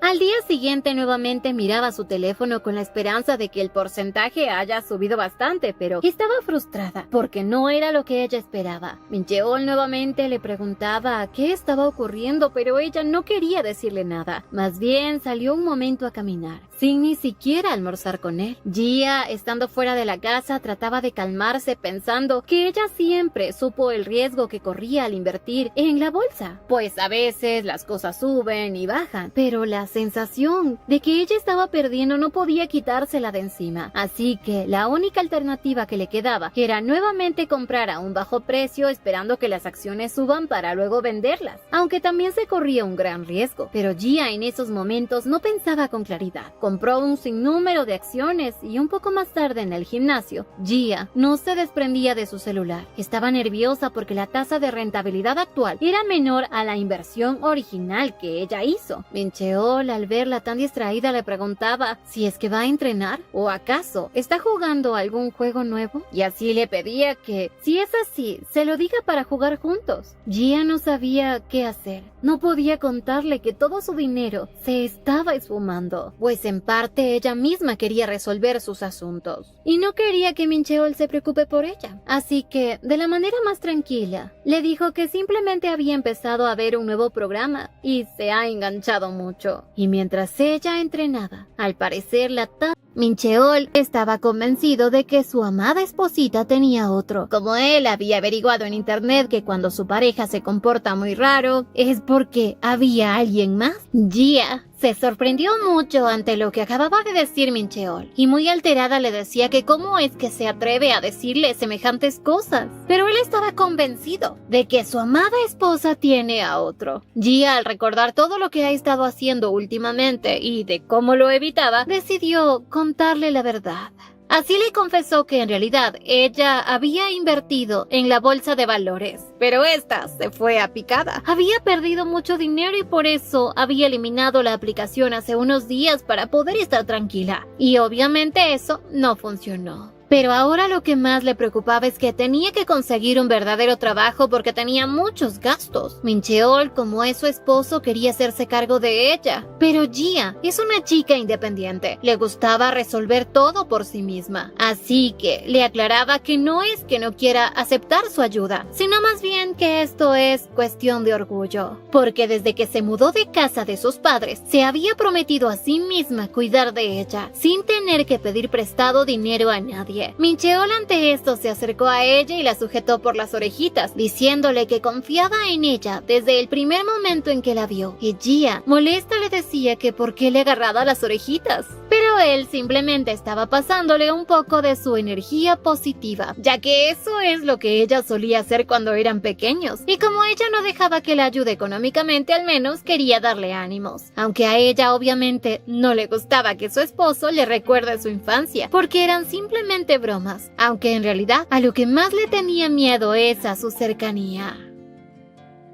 Al día siguiente nuevamente miraba su teléfono con la esperanza de que el porcentaje haya subido bastante, pero estaba frustrada porque no era lo que ella esperaba. Mincheol nuevamente le preguntaba qué estaba ocurriendo, pero ella no quería decirle nada. Más bien salió un momento a caminar, sin ni siquiera almorzar con él. Gia, estando fuera de la casa, trataba de calmarse pensando que ella siempre supo el riesgo que corría al invertir en la bolsa, pues a veces las cosas suben y bajan, pero la sensación de que ella estaba perdiendo no podía quitársela de encima, así que la única alternativa que le quedaba era nuevamente comprar a un bajo precio esperando que las acciones suban para luego venderlas, aunque también se corría un gran riesgo. Pero Gia en esos momentos no pensaba con claridad. Compró un sinnúmero de acciones y un poco más tarde en el gimnasio, Gia no se desprendía de su celular. Estaba nerviosa porque la tasa de rentabilidad actual era menor a la inversión original que ella hizo. Mincheol, al verla tan distraída, le preguntaba si es que va a entrenar o acaso está jugando algún juego nuevo, y así le pedía que, si es así, se lo diga para jugar juntos. Gia no sabía qué hacer. No podía contarle que todo su dinero se estaba esfumando, pues en parte ella misma quería resolver sus asuntos y no quería que Mincheol se preocupe por ella. Así que, de la manera más tranquila, le dijo que simplemente había empezado a ver un nuevo programa y se ha enganchado mucho. Y mientras ella entrenaba, al parecer Mincheol estaba convencido de que su amada esposita tenía otro. Como él había averiguado en internet que cuando su pareja se comporta muy raro, es porque había alguien más. Gia se sorprendió mucho ante lo que acababa de decir Mincheol, y muy alterada le decía que cómo es que se atreve a decirle semejantes cosas. Pero él estaba convencido de que su amada esposa tiene a otro. Gia, al recordar todo lo que ha estado haciendo últimamente y de cómo lo evitaba, decidió contarle la verdad. Así le confesó que en realidad ella había invertido en la bolsa de valores, pero esta se fue a picada. Había perdido mucho dinero y por eso había eliminado la aplicación hace unos días para poder estar tranquila. Y obviamente eso no funcionó. Pero ahora lo que más le preocupaba es que tenía que conseguir un verdadero trabajo porque tenía muchos gastos. Min Cheol, como es su esposo, quería hacerse cargo de ella. Pero Gia es una chica independiente. Le gustaba resolver todo por sí misma. Así que le aclaraba que no es que no quiera aceptar su ayuda, sino más bien que esto es cuestión de orgullo. Porque desde que se mudó de casa de sus padres, se había prometido a sí misma cuidar de ella, sin tener que pedir prestado dinero a nadie. Min Cheol ante esto se acercó a ella y la sujetó por las orejitas, diciéndole que confiaba en ella desde el primer momento en que la vio. Y Gia, molesta, le decía que por qué le agarraba las orejitas. Pero él simplemente estaba pasándole un poco de su energía positiva, ya que eso es lo que ella solía hacer cuando eran pequeños. Y como ella no dejaba que la ayude económicamente, al menos quería darle ánimos. Aunque a ella obviamente no le gustaba que su esposo le recuerde su infancia, porque eran simplemente bromas, aunque en realidad a lo que más le tenía miedo es a su cercanía.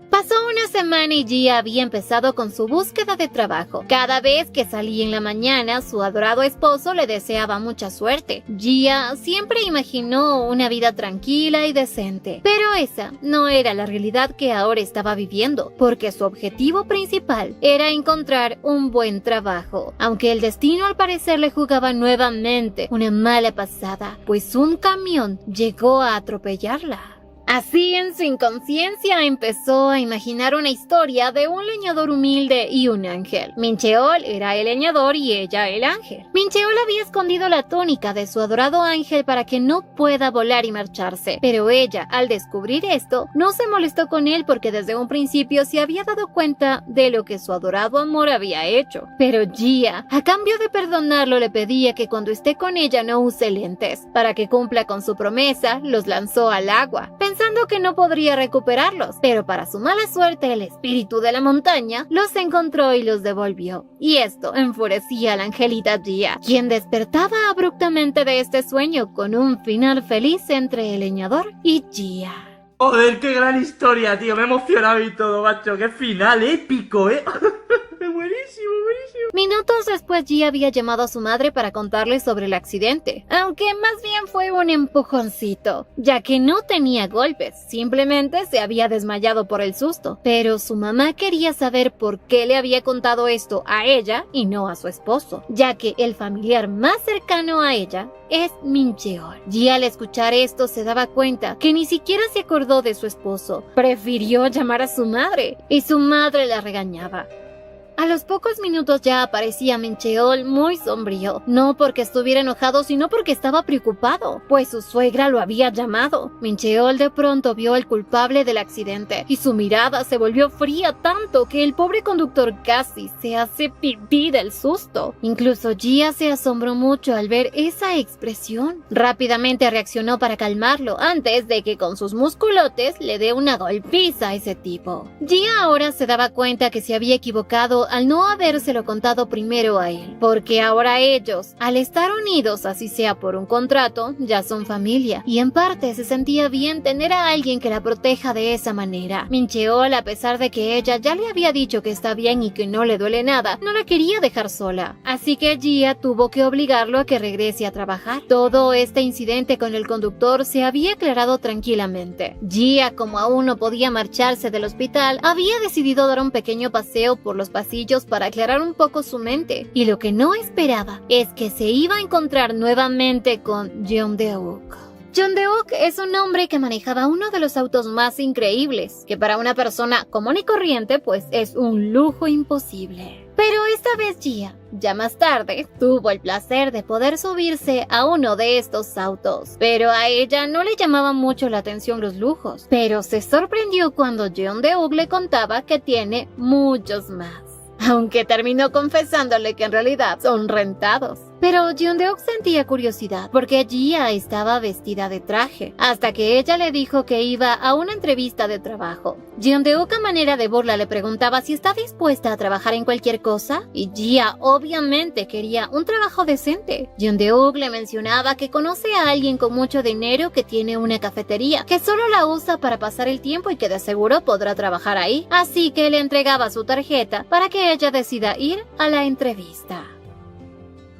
Pasó una semana y Gia había empezado con su búsqueda de trabajo. Cada vez que salía en la mañana, su adorado esposo le deseaba mucha suerte. Gia siempre imaginó una vida tranquila y decente, pero esa no era la realidad que ahora estaba viviendo, porque su objetivo principal era encontrar un buen trabajo, aunque el destino al parecer le jugaba nuevamente una mala pasada, pues un camión llegó a atropellarla. Así, en su inconsciencia, empezó a imaginar una historia de un leñador humilde y un ángel. Min Cheol era el leñador y ella el ángel. Min Cheol había escondido la túnica de su adorado ángel para que no pueda volar y marcharse, pero ella, al descubrir esto, no se molestó con él porque desde un principio se había dado cuenta de lo que su adorado amor había hecho. Pero Gia, a cambio de perdonarlo, le pedía que cuando esté con ella no use lentes. Para que cumpla con su promesa, los lanzó al agua, pensando que no podría recuperarlos, pero para su mala suerte el espíritu de la montaña los encontró y los devolvió. Y esto enfurecía a la angelita Gia, quien despertaba abruptamente de este sueño con un final feliz entre el leñador y Gia. Joder, qué gran historia, tío, me he emocionado y todo, macho, qué final épico, Buenísimo, buenísimo. Minutos después, Gia había llamado a su madre para contarle sobre el accidente, aunque más bien fue un empujoncito, ya que no tenía golpes, simplemente se había desmayado por el susto. Pero su mamá quería saber por qué le había contado esto a ella y no a su esposo, ya que el familiar más cercano a ella es Min Cheol. Gia, al escuchar esto, se daba cuenta que ni siquiera se acordó de su esposo. Prefirió llamar a su madre y su madre la regañaba. A los pocos minutos ya aparecía Min Cheol muy sombrío, no porque estuviera enojado, sino porque estaba preocupado, pues su suegra lo había llamado. Min Cheol de pronto vio al culpable del accidente y su mirada se volvió fría tanto que el pobre conductor casi se hace pipí del susto. Incluso Gia se asombró mucho al ver esa expresión. Rápidamente reaccionó para calmarlo antes de que con sus musculotes le dé una golpiza a ese tipo. Gia ahora se daba cuenta que se había equivocado al no habérselo contado primero a él, porque ahora ellos, al estar unidos así sea por un contrato, ya son familia, y en parte se sentía bien tener a alguien que la proteja de esa manera. Min Cheol, a pesar de que ella ya le había dicho que está bien y que no le duele nada, no la quería dejar sola, así que Gia tuvo que obligarlo a que regrese a trabajar. Todo este incidente con el conductor se había aclarado tranquilamente. Gia, como aún no podía marcharse del hospital, había decidido dar un pequeño paseo por los pasillos para aclarar un poco su mente, y lo que no esperaba es que se iba a encontrar nuevamente con Jeon Deuk. Jeon Deuk es un hombre que manejaba uno de los autos más increíbles, que para una persona común y corriente pues es un lujo imposible. Pero esta vez Gia, ya más tarde, tuvo el placer de poder subirse a uno de estos autos. Pero a ella no le llamaban mucho la atención los lujos, pero se sorprendió cuando Jeon Deuk le contaba que tiene muchos más, aunque terminó confesándole que en realidad son rentados. pero Jeondeok sentía curiosidad porque Jia estaba vestida de traje, hasta que ella le dijo que iba a una entrevista de trabajo. Jeondeok a manera de burla le preguntaba si está dispuesta a trabajar en cualquier cosa, y Jia obviamente quería un trabajo decente. Jeondeok le mencionaba que conoce a alguien con mucho dinero que tiene una cafetería, que solo la usa para pasar el tiempo y que de seguro podrá trabajar ahí, así que le entregaba su tarjeta para que ella decida ir a la entrevista.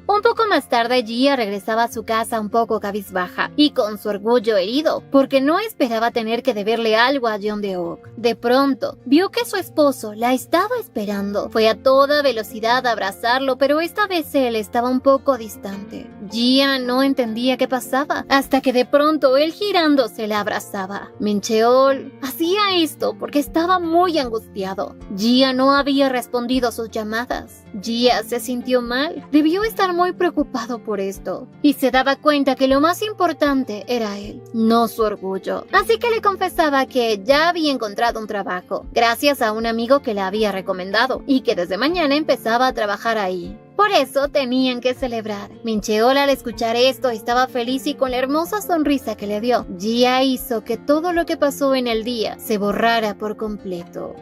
Un poco más tarde, Jia regresaba a su casa un poco cabizbaja y con su orgullo herido, porque no esperaba tener que deberle algo a Jeondeok. De pronto, vio que su esposo la estaba esperando. Fue a toda velocidad a abrazarlo, pero esta vez él estaba un poco distante. Jia no entendía qué pasaba, hasta que de pronto él girándose la abrazaba. Min Cheol hacía esto porque estaba muy angustiado. Jia no había respondido a sus llamadas. Jia se sintió mal. Debió estar muy preocupado por esto, y se daba cuenta que lo más importante era él, no su orgullo. Así que le confesaba que ya había encontrado un trabajo, gracias a un amigo que la había recomendado, y que desde mañana empezaba a trabajar ahí. Por eso tenían que celebrar. Min Cheol al escuchar esto estaba feliz y con la hermosa sonrisa que le dio, Jia hizo que todo lo que pasó en el día se borrara por completo.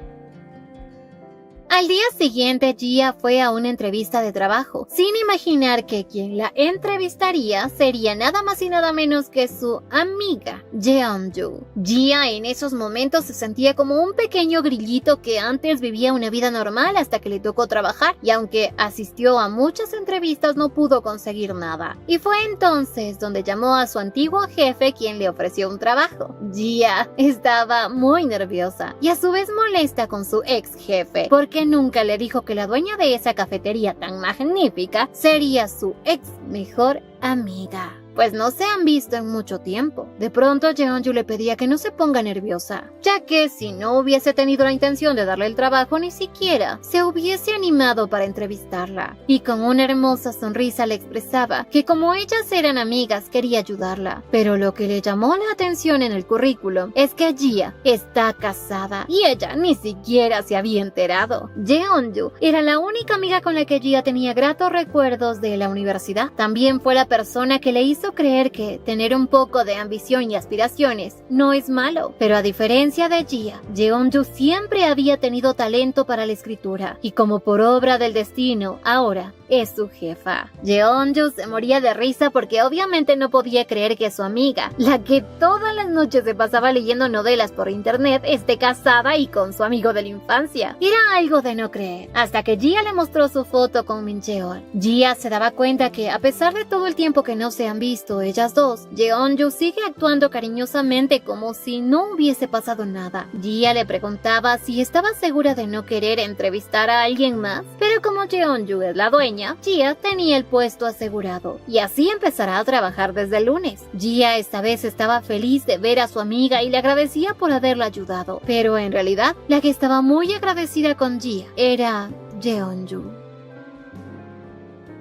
Al día siguiente, Jia fue a una entrevista de trabajo, sin imaginar que quien la entrevistaría sería nada más y nada menos que su amiga, Jeonju. Jia en esos momentos se sentía como un pequeño grillito que antes vivía una vida normal hasta que le tocó trabajar, y aunque asistió a muchas entrevistas no pudo conseguir nada. Y fue entonces donde llamó a su antiguo jefe, quien le ofreció un trabajo. Jia estaba muy nerviosa y a su vez molesta con su ex jefe, porque nunca le dijo que la dueña de esa cafetería tan magnífica sería su ex mejor amiga. Pues no se han visto en mucho tiempo. De pronto Jeonju le pedía que no se ponga nerviosa, ya que si no hubiese tenido la intención de darle el trabajo, ni siquiera se hubiese animado para entrevistarla. Y con una hermosa sonrisa le expresaba que como ellas eran amigas quería ayudarla. Pero lo que le llamó la atención en el currículum es que Jia está casada y ella ni siquiera se había enterado. Jeonju era la única amiga con la que Jia tenía gratos recuerdos de la universidad. También fue la persona que le hizo creer que tener un poco de ambición y aspiraciones no es malo, pero a diferencia de Jia, Jeonju siempre había tenido talento para la escritura y como por obra del destino, ahora es su jefa. Jeonju se moría de risa porque obviamente no podía creer que su amiga, la que todas las noches se pasaba leyendo novelas por internet, esté casada y con su amigo de la infancia. Era algo de no creer, hasta que Jia le mostró su foto con Min Cheol. Jia se daba cuenta que a pesar de todo el tiempo que no se han visto ellas dos, Jeonju sigue actuando cariñosamente como si no hubiese pasado nada. Jia le preguntaba si estaba segura de no querer entrevistar a alguien más, pero como Jeonju es la dueña, Jia tenía el puesto asegurado y así empezará a trabajar desde el lunes. Jia esta vez estaba feliz de ver a su amiga y le agradecía por haberla ayudado, pero en realidad la que estaba muy agradecida con Jia era Jeonju.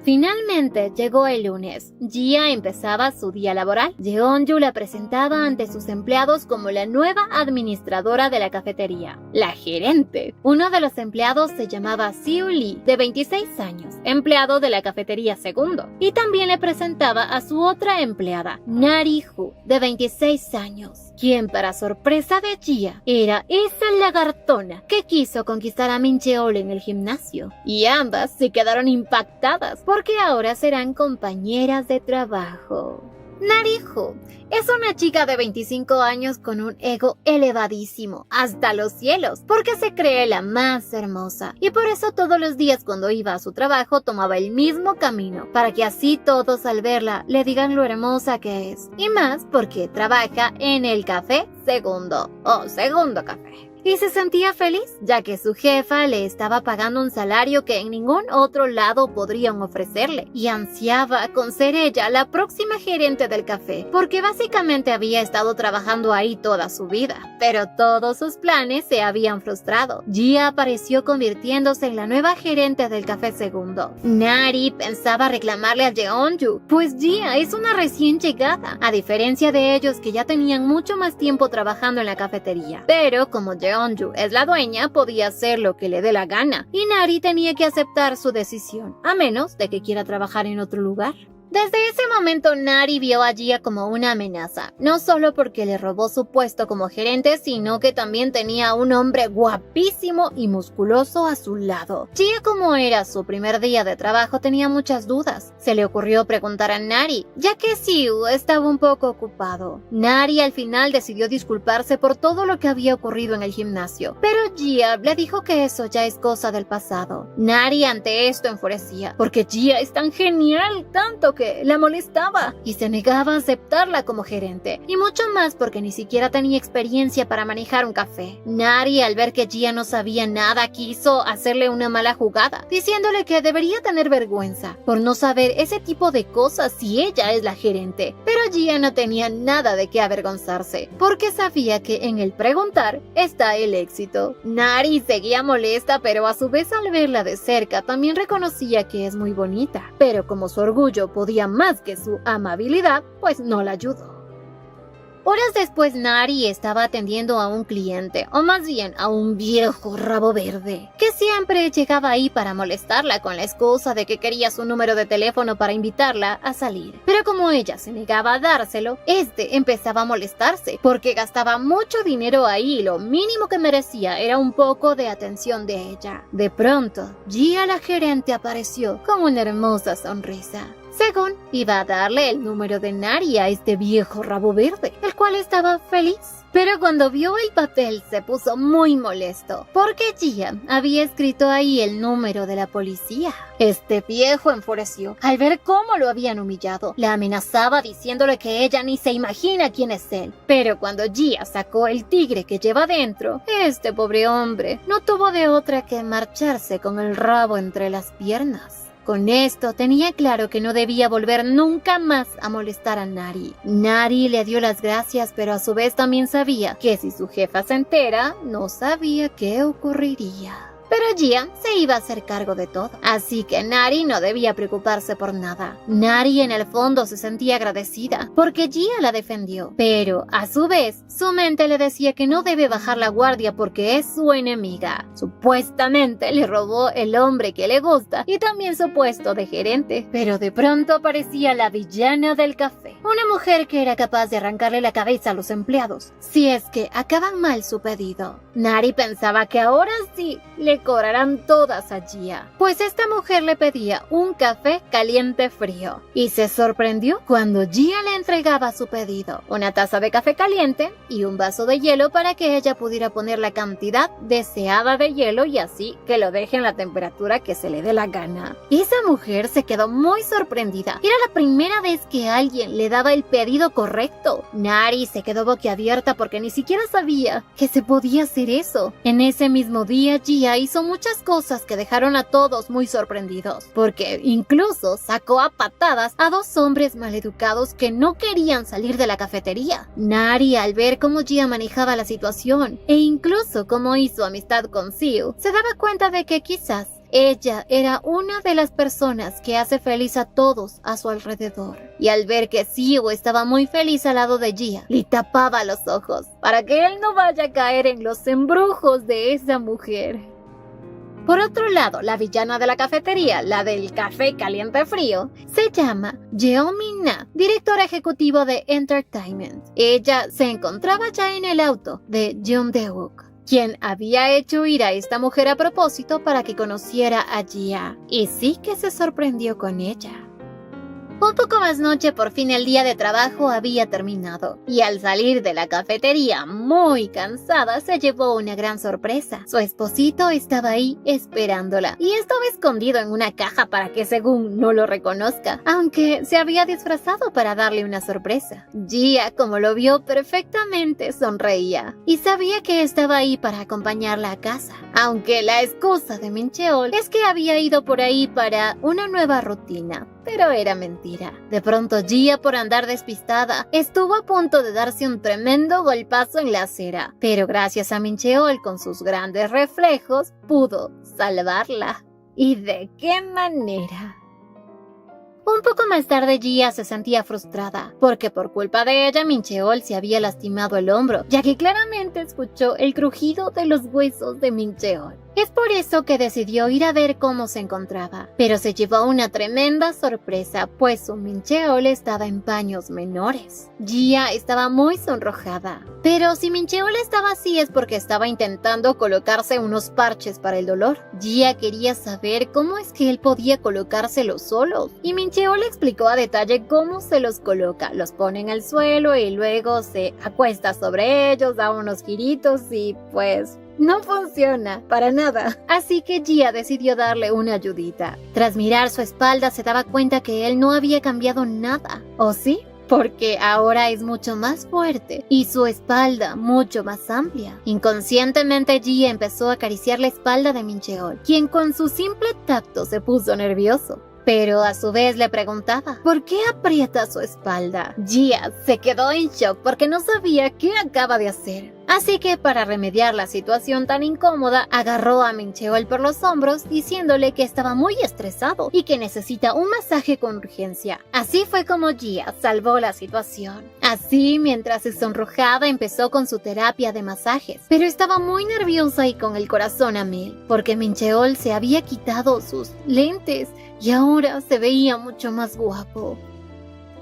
Finalmente llegó el lunes. Jia empezaba su día laboral. Jeonju la presentaba ante sus empleados como la nueva administradora de la cafetería, la gerente. Uno de los empleados se llamaba Siu Lee, de 26 años, empleado de la cafetería segundo. Y también le presentaba a su otra empleada, Nari Hu, de 26 años, quien para sorpresa de Jia era esa lagartona que quiso conquistar a Min Cheol en el gimnasio. Y ambas se quedaron impactadas porque ahora serán compañeras de trabajo. Nari Hu es una chica de 25 años con un ego elevadísimo, hasta los cielos, porque se cree la más hermosa. Y por eso todos los días cuando iba a su trabajo tomaba el mismo camino, para que así todos al verla le digan lo hermosa que es. Y más porque trabaja en el café segundo, o segundo café. Y se sentía feliz, ya que su jefa le estaba pagando un salario que en ningún otro lado podrían ofrecerle, y ansiaba con ser ella la próxima gerente del café, porque básicamente había estado trabajando ahí toda su vida. Pero todos sus planes se habían frustrado. Jia apareció convirtiéndose en la nueva gerente del café segundo. Nari pensaba reclamarle a Jeonju, pues Jia es una recién llegada, a diferencia de ellos que ya tenían mucho más tiempo trabajando en la cafetería. Pero como Jeonju Eunju es la dueña, podía hacer lo que le dé la gana, y Nari tenía que aceptar su decisión, a menos de que quiera trabajar en otro lugar. Desde ese momento Nari vio a Gia como una amenaza, no solo porque le robó su puesto como gerente, sino que también tenía a un hombre guapísimo y musculoso a su lado. Gia, como era su primer día de trabajo, tenía muchas dudas. Se le ocurrió preguntar a Nari, ya que Siu estaba un poco ocupado. Nari al final decidió disculparse por todo lo que había ocurrido en el gimnasio, pero Gia le dijo que eso ya es cosa del pasado. Nari ante esto enfurecía, porque Gia es tan genial, tanto que la molestaba y se negaba a aceptarla como gerente, y mucho más porque ni siquiera tenía experiencia para manejar un café. Nari, al ver que Gia no sabía nada, quiso hacerle una mala jugada, diciéndole que debería tener vergüenza por no saber ese tipo de cosas si ella es la gerente. Pero Gia no tenía nada de qué avergonzarse, porque sabía que en el preguntar está el éxito. Nari seguía molesta, pero a su vez al verla de cerca también reconocía que es muy bonita, pero como su orgullo podía más que su amabilidad, pues no la ayudó. Horas después, Nari estaba atendiendo a un cliente, o más bien a un viejo rabo verde, que siempre llegaba ahí para molestarla con la excusa de que quería su número de teléfono para invitarla a salir. Pero como ella se negaba a dárselo, empezaba a molestarse, porque gastaba mucho dinero ahí y lo mínimo que merecía era un poco de atención de ella. De pronto, Gia, la gerente, apareció con una hermosa sonrisa. Según iba a darle el número de Nari a este viejo rabo verde, el cual estaba feliz. Pero cuando vio el papel se puso muy molesto, porque Gia había escrito ahí el número de la policía. Este viejo enfureció al ver cómo lo habían humillado. La amenazaba diciéndole que ella ni se imagina quién es él. Pero cuando Gia sacó el tigre que lleva dentro, este pobre hombre no tuvo de otra que marcharse con el rabo entre las piernas. Con esto tenía claro que no debía volver nunca más a molestar a Nari. Nari le dio las gracias, pero a su vez también sabía que si su jefa se entera, no sabía qué ocurriría. Pero Gia se iba a hacer cargo de todo, así que Nari no debía preocuparse por nada. Nari en el fondo se sentía agradecida porque Gia la defendió, pero a su vez su mente le decía que no debe bajar la guardia porque es su enemiga. Supuestamente le robó el hombre que le gusta y también su puesto de gerente, pero de pronto aparecía la villana del café, una mujer que era capaz de arrancarle la cabeza a los empleados si es que acaban mal su pedido. Nari pensaba que ahora sí le cobrarán todas a Gia, pues esta mujer le pedía un café caliente frío, y se sorprendió cuando Gia le entregaba su pedido, una taza de café caliente y un vaso de hielo para que ella pudiera poner la cantidad deseada de hielo y así que lo deje en la temperatura que se le dé la gana. Esa mujer se quedó muy sorprendida, era la primera vez que alguien le daba el pedido correcto. Nari se quedó boquiabierta porque ni siquiera sabía que se podía hacer eso. En ese mismo día Gia hizo muchas cosas que dejaron a todos muy sorprendidos, porque incluso sacó a patadas a dos hombres maleducados que no querían salir de la cafetería. Nari, al ver cómo Gia manejaba la situación e incluso cómo hizo amistad con Siu, se daba cuenta de que quizás ella era una de las personas que hace feliz a todos a su alrededor. Y al ver que Siu estaba muy feliz al lado de Gia, le tapaba los ojos para que él no vaya a caer en los embrujos de esa mujer. Por otro lado, la villana de la cafetería, la del café caliente frío, se llama Yeomi Na, directora ejecutiva de Entertainment. Ella se encontraba ya en el auto de Jeon Dewook, quien había hecho ir a esta mujer a propósito para que conociera a Gia, y sí que se sorprendió con ella. Un poco más noche, por fin el día de trabajo había terminado, y al salir de la cafetería muy cansada se llevó una gran sorpresa. Su esposito estaba ahí esperándola, y estaba escondido en una caja para que según no lo reconozca, aunque se había disfrazado para darle una sorpresa. Gia, como lo vio perfectamente, sonreía, y sabía que estaba ahí para acompañarla a casa, aunque la excusa de Mincheol es que había ido por ahí para una nueva rutina. Pero era mentira. De pronto Gia, por andar despistada, estuvo a punto de darse un tremendo golpazo en la acera. Pero gracias a Mincheol, con sus grandes reflejos, pudo salvarla. ¿Y de qué manera? Un poco más tarde Gia se sentía frustrada, porque por culpa de ella Mincheol se había lastimado el hombro, ya que claramente escuchó el crujido de los huesos de Mincheol. Es por eso que decidió ir a ver cómo se encontraba, pero se llevó una tremenda sorpresa, pues su Mincheol estaba en paños menores. Gia estaba muy sonrojada, pero si Mincheol estaba así es porque estaba intentando colocarse unos parches para el dolor. Gia quería saber cómo es que él podía colocárselos solos, y Mincheol le explicó a detalle cómo se los coloca. Los pone en el suelo y luego se acuesta sobre ellos, da unos giritos y pues no funciona para nada. Así que Gia decidió darle una ayudita. Tras mirar su espalda se daba cuenta que él no había cambiado nada. ¿O sí? Porque ahora es mucho más fuerte y su espalda mucho más amplia. Inconscientemente Gia empezó a acariciar la espalda de Mincheol, quien con su simple tacto se puso nervioso. Pero a su vez le preguntaba, ¿por qué aprieta su espalda? Gia se quedó en shock porque no sabía qué acaba de hacer. Así que para remediar la situación tan incómoda, agarró a Mincheol por los hombros diciéndole que estaba muy estresado y que necesita un masaje con urgencia. Así fue como Gia salvó la situación. Así, mientras se sonrojaba, empezó con su terapia de masajes, pero estaba muy nerviosa y con el corazón a mil, porque Mincheol se había quitado sus lentes y ahora se veía mucho más guapo.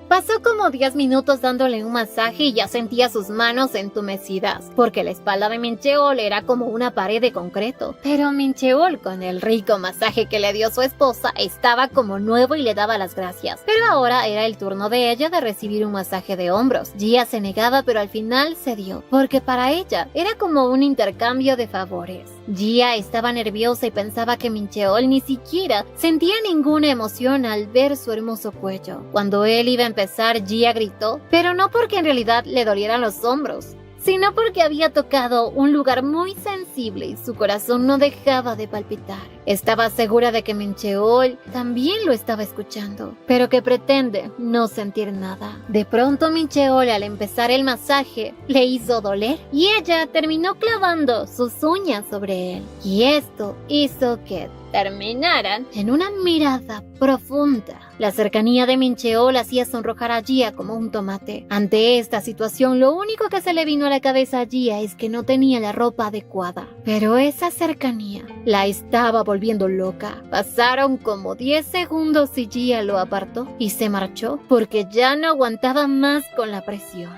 Pasó como 10 minutos dándole un masaje y ya sentía sus manos entumecidas, porque la espalda de Mincheol era como una pared de concreto. Pero Mincheol, con el rico masaje que le dio su esposa, estaba como nuevo y le daba las gracias. Pero ahora era el turno de ella de recibir un masaje de hombros. Gia se negaba, pero al final cedió, porque para ella era como un intercambio de favores. Gia estaba nerviosa y pensaba que Mincheol ni siquiera sentía ninguna emoción al ver su hermoso cuello. Cuando él iba a empezar, Gia gritó, pero no porque en realidad le dolieran los hombros, sino porque había tocado un lugar muy sensible y su corazón no dejaba de palpitar. Estaba segura de que Mincheol también lo estaba escuchando, pero que pretende no sentir nada. De pronto Mincheol, al empezar el masaje, le hizo doler y ella terminó clavando sus uñas sobre él. Y esto hizo que terminaran en una mirada profunda. La cercanía de Mincheol hacía sonrojar a Gia como un tomate. Ante esta situación, lo único que se le vino a la cabeza a Gia es que no tenía la ropa adecuada. Pero esa cercanía la estaba volviendo loca. Pasaron como 10 segundos y Gia lo apartó y se marchó porque ya no aguantaba más con la presión.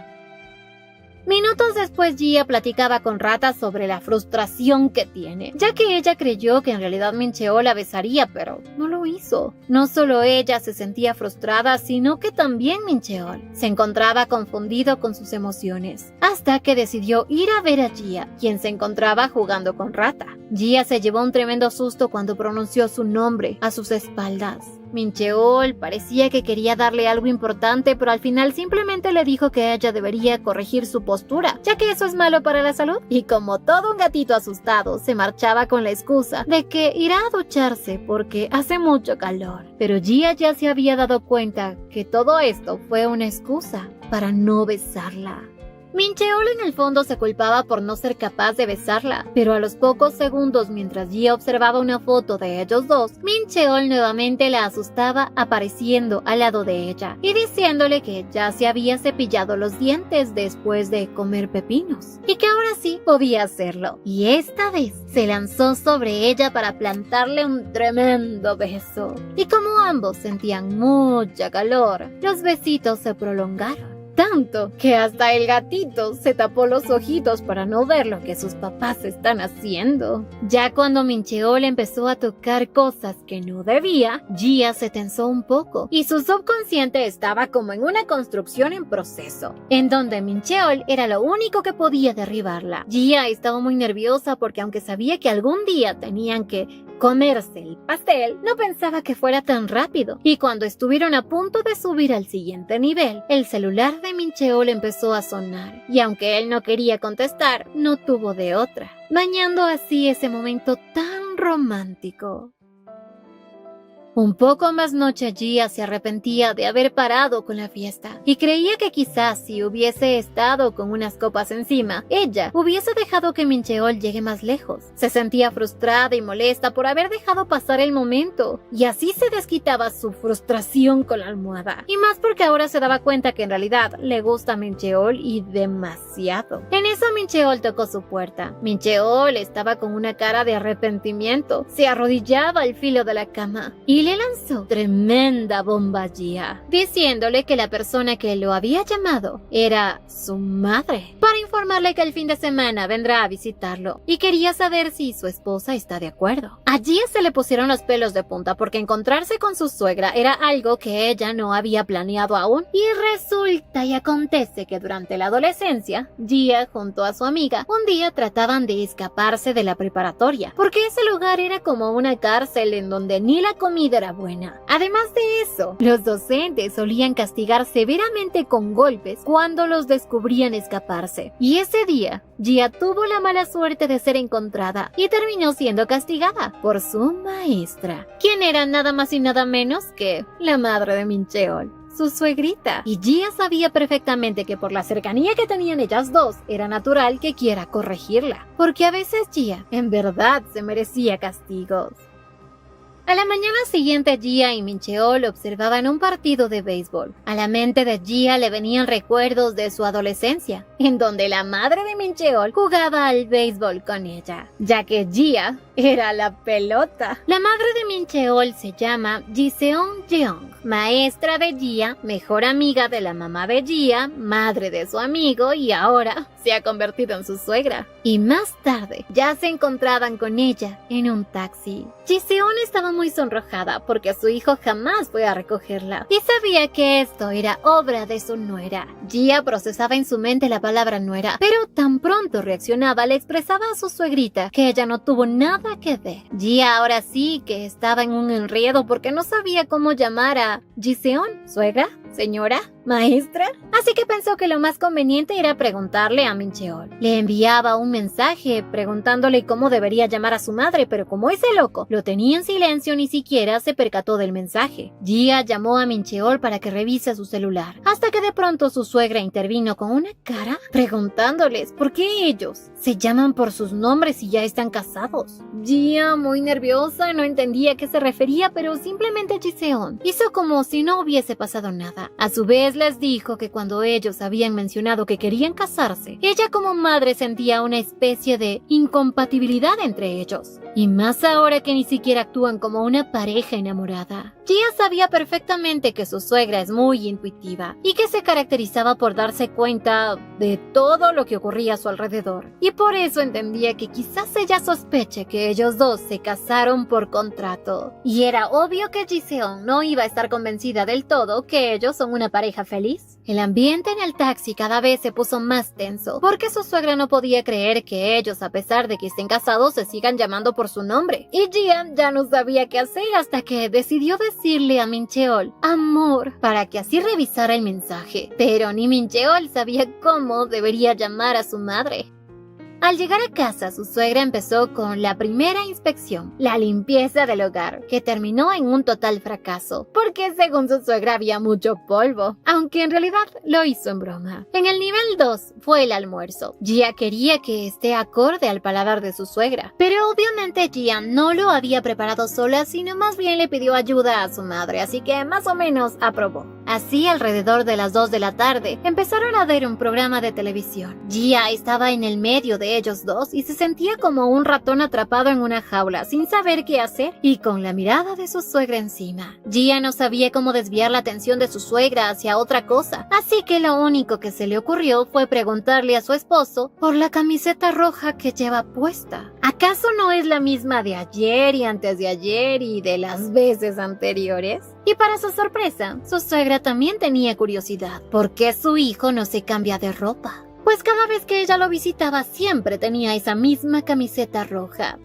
Minutos después Gia platicaba con Rata sobre la frustración que tiene, ya que ella creyó que en realidad Mincheol la besaría, pero no lo hizo. No solo ella se sentía frustrada, sino que también Mincheol se encontraba confundido con sus emociones, hasta que decidió ir a ver a Gia, quien se encontraba jugando con Rata. Gia se llevó un tremendo susto cuando pronunció su nombre a sus espaldas. Mincheol parecía que quería darle algo importante, pero al final simplemente le dijo que ella debería corregir su postura, ya que eso es malo para la salud. Y como todo un gatito asustado, se marchaba con la excusa de que irá a ducharse porque hace mucho calor. Pero Gia ya se había dado cuenta que todo esto fue una excusa para no besarla. Mincheol en el fondo se culpaba por no ser capaz de besarla, pero a los pocos segundos, mientras Gia observaba una foto de ellos dos, Mincheol nuevamente la asustaba apareciendo al lado de ella y diciéndole que ya se había cepillado los dientes después de comer pepinos y que ahora sí podía hacerlo. Y esta vez se lanzó sobre ella para plantarle un tremendo beso. Y como ambos sentían mucha calor, los besitos se prolongaron. Tanto que hasta el gatito se tapó los ojitos para no ver lo que sus papás están haciendo. Ya cuando Mincheol empezó a tocar cosas que no debía, Gia se tensó un poco y su subconsciente estaba como en una construcción en proceso, en donde Mincheol era lo único que podía derribarla. Gia estaba muy nerviosa porque aunque sabía que algún día tenían que comerse el pastel, no pensaba que fuera tan rápido. Y cuando estuvieron a punto de subir al siguiente nivel, el celular de Mincheol empezó a sonar, y aunque él no quería contestar, no tuvo de otra, dañando así ese momento tan romántico. Un poco más noche Gia se arrepentía de haber parado con la fiesta y creía que quizás si hubiese estado con unas copas encima, ella hubiese dejado que Mincheol llegue más lejos. Se sentía frustrada y molesta por haber dejado pasar el momento y así se desquitaba su frustración con la almohada. Y más porque ahora se daba cuenta que en realidad le gusta a Mincheol y demasiado. En eso Mincheol tocó su puerta. Mincheol estaba con una cara de arrepentimiento. Se arrodillaba al filo de la cama y le lanzó tremenda bomba a Gia, diciéndole que la persona que lo había llamado era su madre, para informarle que el fin de semana vendrá a visitarlo y quería saber si su esposa está de acuerdo. A Gia se le pusieron los pelos de punta porque encontrarse con su suegra era algo que ella no había planeado aún y resulta y acontece que durante la adolescencia, Gia junto a su amiga un día trataban de escaparse de la preparatoria porque ese lugar era como una cárcel en donde ni la comida era buena. Además de eso, los docentes solían castigar severamente con golpes cuando los descubrían escaparse. Y ese día, Gia tuvo la mala suerte de ser encontrada y terminó siendo castigada por su maestra, quien era nada más y nada menos que la madre de Mincheol, su suegrita. Y Gia sabía perfectamente que por la cercanía que tenían ellas dos, era natural que quiera corregirla, porque a veces Gia en verdad se merecía castigos. A la mañana siguiente, Gia y Mincheol observaban un partido de béisbol. A la mente de Gia le venían recuerdos de su adolescencia, en donde la madre de Mincheol jugaba al béisbol con ella, ya que Gia era la pelota. La madre de Mincheol se llama Jiseon Jeong, maestra de Gia, mejor amiga de la mamá de Gia, madre de su amigo y ahora se ha convertido en su suegra. Y más tarde ya se encontraban con ella en un taxi. Jiseon estaba muy sonrojada porque su hijo jamás fue a recogerla y sabía que esto era obra de su nuera. Gia procesaba en su mente la palabra nuera, pero tan pronto reaccionaba le expresaba a su suegrita que ella no tuvo nada que ver. Gia ahora sí que estaba en un enredo porque no sabía cómo llamar a Jiseon, suegra, señora, maestra. Así que pensó que lo más conveniente era preguntarle a Mincheol. Le enviaba un mensaje preguntándole cómo debería llamar a su madre, pero como ese loco lo tenía en silencio, ni siquiera se percató del mensaje. Gia llamó a Mincheol para que revise su celular, hasta que de pronto su suegra intervino con una cara preguntándoles por qué ellos se llaman por sus nombres y ya están casados. Gia, muy nerviosa, no entendía a qué se refería, pero simplemente Jiseon hizo como si no hubiese pasado nada. A su vez les dijo que cuando ellos habían mencionado que querían casarse, ella como madre sentía una especie de incompatibilidad entre ellos. Y más ahora que ni siquiera actúan como una pareja enamorada. Gia sabía perfectamente que su suegra es muy intuitiva y que se caracterizaba por darse cuenta de todo lo que ocurría a su alrededor. Y por eso entendía que quizás ella sospeche que ellos dos se casaron por contrato. Y era obvio que Jiseon no iba a estar convencida del todo que ellos son una pareja feliz. El ambiente en el taxi cada vez se puso más tenso porque su suegra no podía creer que ellos, a pesar de que estén casados, se sigan llamando por su nombre. Y Gia ya no sabía qué hacer hasta que decidió decirle a Mincheol amor para que así revisara el mensaje. Pero ni Mincheol sabía cómo debería llamar a su madre. Al llegar a casa, su suegra empezó con la primera inspección, la limpieza del hogar, que terminó en un total fracaso, porque según su suegra había mucho polvo, aunque en realidad lo hizo en broma. En el nivel 2 fue el almuerzo. Gia quería que esté acorde al paladar de su suegra, pero obviamente Gia no lo había preparado sola, sino más bien le pidió ayuda a su madre, así que más o menos aprobó. Así, alrededor de las 2 de la tarde, empezaron a ver un programa de televisión. Gia estaba en el medio de ellos dos y se sentía como un ratón atrapado en una jaula, sin saber qué hacer y con la mirada de su suegra encima. Gia no sabía cómo desviar la atención de su suegra hacia otra cosa, así que lo único que se le ocurrió fue preguntarle a su esposo por la camiseta roja que lleva puesta. ¿Acaso no es la misma de ayer y antes de ayer y de las veces anteriores? Y para su sorpresa, su suegra también tenía curiosidad. ¿Por qué su hijo no se cambia de ropa? Pues cada vez que ella lo visitaba siempre tenía esa misma camiseta roja.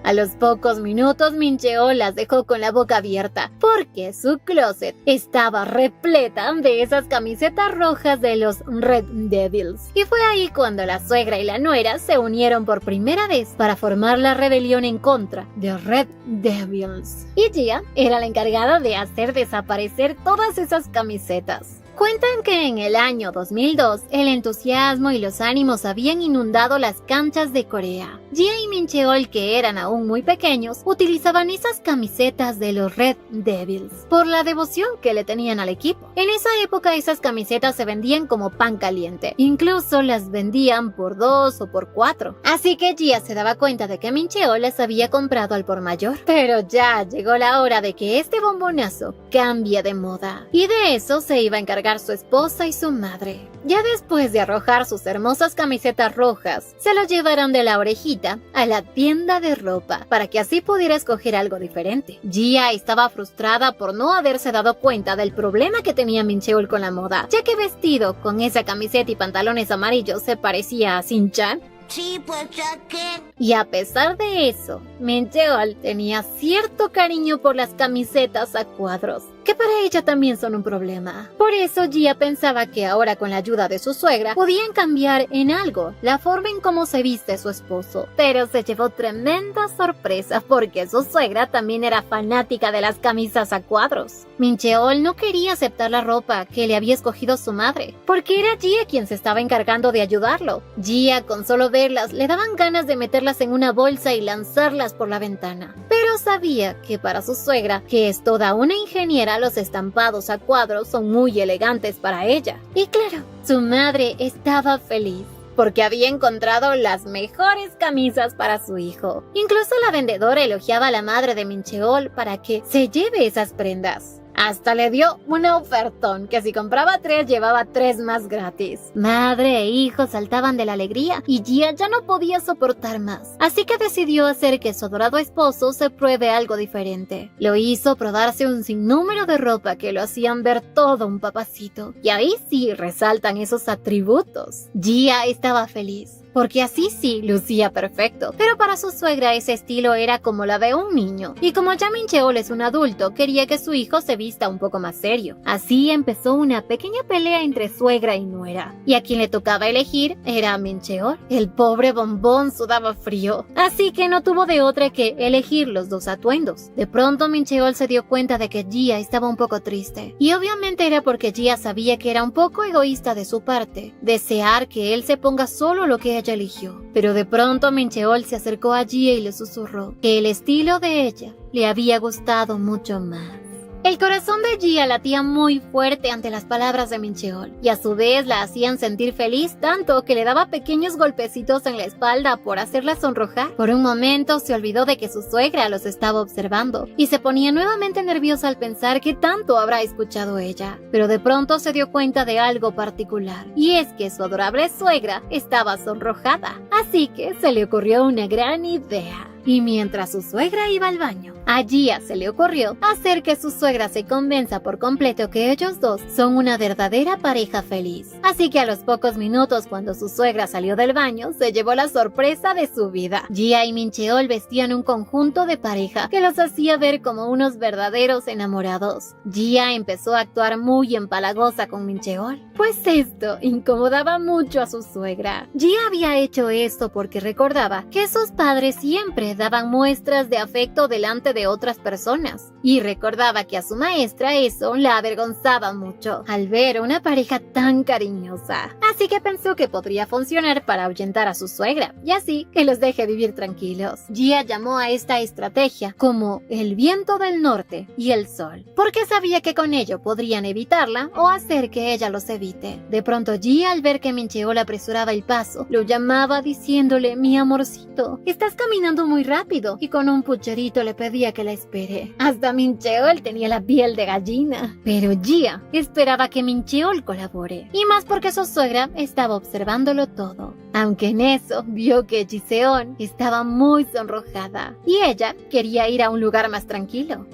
A los pocos minutos, Mincheol las dejó con la boca abierta, porque su closet estaba repleta de esas camisetas rojas de los Red Devils. Y fue ahí cuando la suegra y la nuera se unieron por primera vez para formar la rebelión en contra de Red Devils. Y Gia era la encargada de hacer desaparecer todas esas camisetas. Cuentan que en el año 2002 el entusiasmo y los ánimos habían inundado las canchas de Corea. Gia y Mincheol, que eran aún muy pequeños, utilizaban esas camisetas de los Red Devils por la devoción que le tenían al equipo. En esa época esas camisetas se vendían como pan caliente, incluso las vendían por 2 o por 4. Así que Gia se daba cuenta de que Mincheol las había comprado al por mayor. Pero ya llegó la hora de que este bombonazo cambie de moda, y de eso se iba a encargar su esposa y su madre. Ya después de arrojar sus hermosas camisetas rojas, se lo llevaron de la orejita a la tienda de ropa para que así pudiera escoger algo diferente. Gia estaba frustrada por no haberse dado cuenta del problema que tenía Mincheol con la moda, ya que vestido con esa camiseta y pantalones amarillos se parecía a Shin-chan. Sí, pues ya que... Y a pesar de eso, Mincheol tenía cierto cariño por las camisetas a cuadros, que para ella también son un problema. Por eso Gia pensaba que ahora con la ayuda de su suegra podían cambiar en algo la forma en cómo se viste su esposo. Pero se llevó tremenda sorpresa porque su suegra también era fanática de las camisas a cuadros. Mincheol no quería aceptar la ropa que le había escogido su madre, porque era Gia quien se estaba encargando de ayudarlo. Gia, con solo verlas, le daban ganas de meterlas en una bolsa y lanzarlas por la ventana. Pero sabía que para su suegra, que es toda una ingeniera, los estampados a cuadros son muy elegantes para ella. Y claro, su madre estaba feliz porque había encontrado las mejores camisas para su hijo. Incluso la vendedora elogiaba a la madre de Mincheol para que se lleve esas prendas. Hasta le dio una ofertón que si compraba 3 llevaba 3 más gratis. Madre e hijo saltaban de la alegría y Gia ya no podía soportar más. Así que decidió hacer que su adorado esposo se pruebe algo diferente. Lo hizo probarse un sinnúmero de ropa que lo hacían ver todo un papacito. Y ahí sí resaltan esos atributos. Gia estaba feliz, porque así sí lucía perfecto, pero para su suegra ese estilo era como la de un niño, y como ya Mincheol es un adulto, quería que su hijo se vista un poco más serio. Así empezó una pequeña pelea entre suegra y nuera, y a quien le tocaba elegir era a Mincheol. El pobre bombón sudaba frío, así que no tuvo de otra que elegir los dos atuendos. De pronto Mincheol se dio cuenta de que Gia estaba un poco triste, y obviamente era porque Gia sabía que era un poco egoísta de su parte, desear que él se ponga solo lo que ella eligió. Pero de pronto Mincheol se acercó a Gia y le susurró que el estilo de ella le había gustado mucho más. El corazón de Gia latía muy fuerte ante las palabras de Mincheol, y a su vez la hacían sentir feliz tanto que le daba pequeños golpecitos en la espalda por hacerla sonrojar. Por un momento se olvidó de que su suegra los estaba observando, y se ponía nuevamente nerviosa al pensar que tanto habrá escuchado ella. Pero de pronto se dio cuenta de algo particular, y es que su adorable suegra estaba sonrojada. Así que se le ocurrió una gran idea. Y mientras su suegra iba al baño, a Gia se le ocurrió hacer que su suegra se convenza por completo que ellos dos son una verdadera pareja feliz. Así que a los pocos minutos, cuando su suegra salió del baño, se llevó la sorpresa de su vida. Gia y Mincheol vestían un conjunto de pareja que los hacía ver como unos verdaderos enamorados. Gia empezó a actuar muy empalagosa con Mincheol, pues esto incomodaba mucho a su suegra. Gia había hecho esto porque recordaba que sus padres siempre daban muestras de afecto delante de otras personas, y recordaba que a su maestra eso la avergonzaba mucho al ver una pareja tan cariñosa. Así que pensó que podría funcionar para ahuyentar a su suegra y así que los deje vivir tranquilos. Gia llamó a esta estrategia como el viento del norte y el sol, porque sabía que con ello podrían evitarla o hacer que ella los evite. De pronto Gia, al ver que Mincheol apresuraba el paso, lo llamaba diciéndole: mi amorcito, estás caminando muy rápido, y con un pucherito le pedía que la espere. Hasta Mincheol tenía la piel de gallina. Pero Gia esperaba que Mincheol colabore, y más porque su suegra estaba observándolo todo. Aunque en eso vio que Jiseon estaba muy sonrojada, y ella quería ir a un lugar más tranquilo.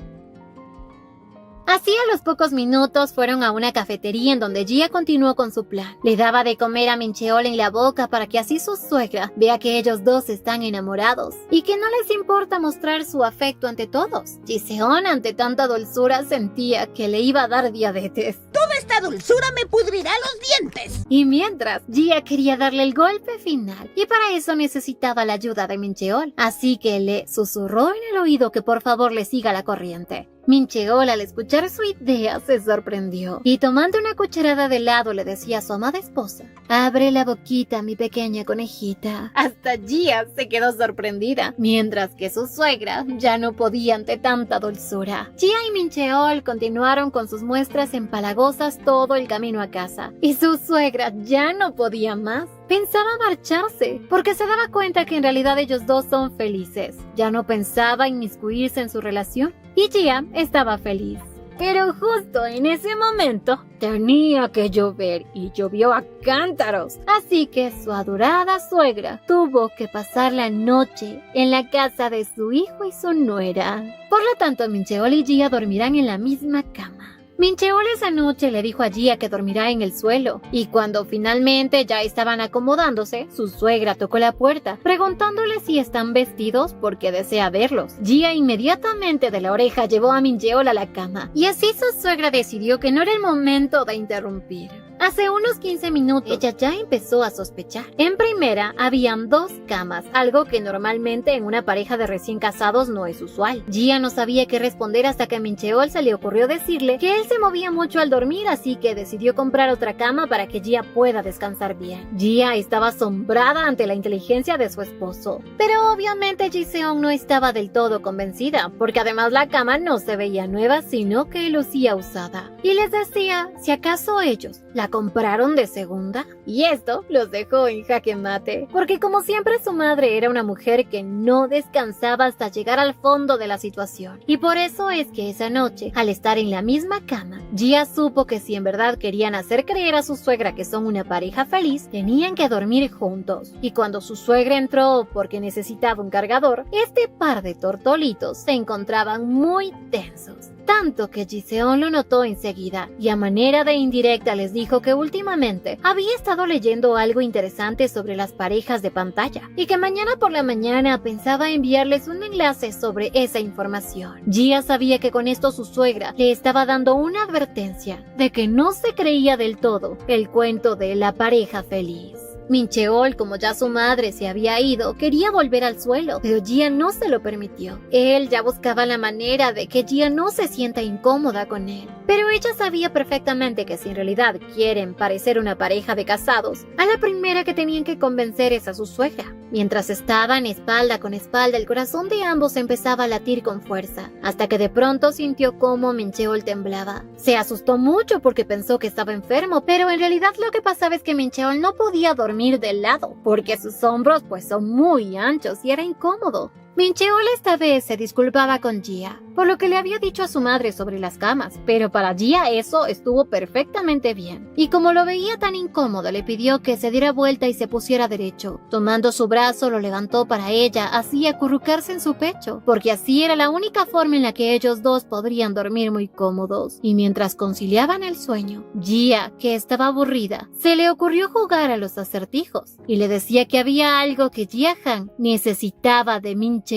Así a los pocos minutos fueron a una cafetería en donde Gia continuó con su plan. Le daba de comer a Mincheol en la boca para que así su suegra vea que ellos dos están enamorados y que no les importa mostrar su afecto ante todos. Jiseon, ante tanta dulzura, sentía que le iba a dar diabetes. Esta dulzura me pudrirá los dientes. Y mientras, Gia quería darle el golpe final y para eso necesitaba la ayuda de Mincheol, así que le susurró en el oído que por favor le siga la corriente. Mincheol, al escuchar su idea, se sorprendió y tomando una cucharada de helado le decía a su amada esposa: «Abre la boquita, mi pequeña conejita». Hasta Gia se quedó sorprendida, mientras que su suegra ya no podía ante tanta dulzura. Gia y Mincheol continuaron con sus muestras empalagosas todo el camino a casa, y su suegra ya no podía más. Pensaba marcharse, porque se daba cuenta que en realidad ellos dos son felices. Ya no pensaba inmiscuirse en su relación, y Gia estaba feliz. Pero justo en ese momento tenía que llover y llovió a cántaros, así que su adorada suegra tuvo que pasar la noche en la casa de su hijo y su nuera. Por lo tanto, Mincheol y Gia dormirán en la misma cama. Mincheol esa noche le dijo a Gia que dormirá en el suelo, y cuando finalmente ya estaban acomodándose, su suegra tocó la puerta, preguntándole si están vestidos porque desea verlos. Gia inmediatamente de la oreja llevó a Mincheol a la cama, y así su suegra decidió que no era el momento de interrumpir. Hace unos 15 minutos, ella ya empezó a sospechar. En primera, habían 2 camas, algo que normalmente en una pareja de recién casados no es usual. Gia no sabía qué responder hasta que a Mincheol se le ocurrió decirle que él se movía mucho al dormir, así que decidió comprar otra cama para que Gia pueda descansar bien. Gia estaba asombrada ante la inteligencia de su esposo, pero obviamente Jiseon no estaba del todo convencida, porque además la cama no se veía nueva, sino que lucía usada. Y les decía si acaso ellos la compraron de segunda, y esto los dejó en jaque mate, porque como siempre su madre era una mujer que no descansaba hasta llegar al fondo de la situación, y por eso es que esa noche, al estar en la misma cama, Gia supo que si en verdad querían hacer creer a su suegra que son una pareja feliz, tenían que dormir juntos, y cuando su suegra entró porque necesitaba un cargador, este par de tortolitos se encontraban muy tensos. Tanto que Jiseon lo notó enseguida y a manera de indirecta les dijo que últimamente había estado leyendo algo interesante sobre las parejas de pantalla y que mañana por la mañana pensaba enviarles un enlace sobre esa información. Gia sabía que con esto su suegra le estaba dando una advertencia de que no se creía del todo el cuento de la pareja feliz. Mincheol, como ya su madre se había ido, quería volver al suelo, pero Gia no se lo permitió. Él ya buscaba la manera de que Gia no se sienta incómoda con él. Pero ella sabía perfectamente que si en realidad quieren parecer una pareja de casados, a la primera que tenían que convencer es a su suegra. Mientras estaban espalda con espalda, el corazón de ambos empezaba a latir con fuerza, hasta que de pronto sintió cómo Mincheol temblaba. Se asustó mucho porque pensó que estaba enfermo, pero en realidad lo que pasaba es que Mincheol no podía dormir de lado, porque sus hombros pues son muy anchos y era incómodo. Mincheol esta vez se disculpaba con Gia, por lo que le había dicho a su madre sobre las camas, pero para Gia eso estuvo perfectamente bien. Y como lo veía tan incómodo, le pidió que se diera vuelta y se pusiera derecho. Tomando su brazo, lo levantó para ella, así acurrucarse en su pecho, porque así era la única forma en la que ellos dos podrían dormir muy cómodos. Y mientras conciliaban el sueño, Gia, que estaba aburrida, se le ocurrió jugar a los acertijos, y le decía que había algo que Gia-han necesitaba de Mincheol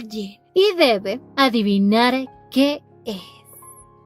Jin, y debe adivinar qué es.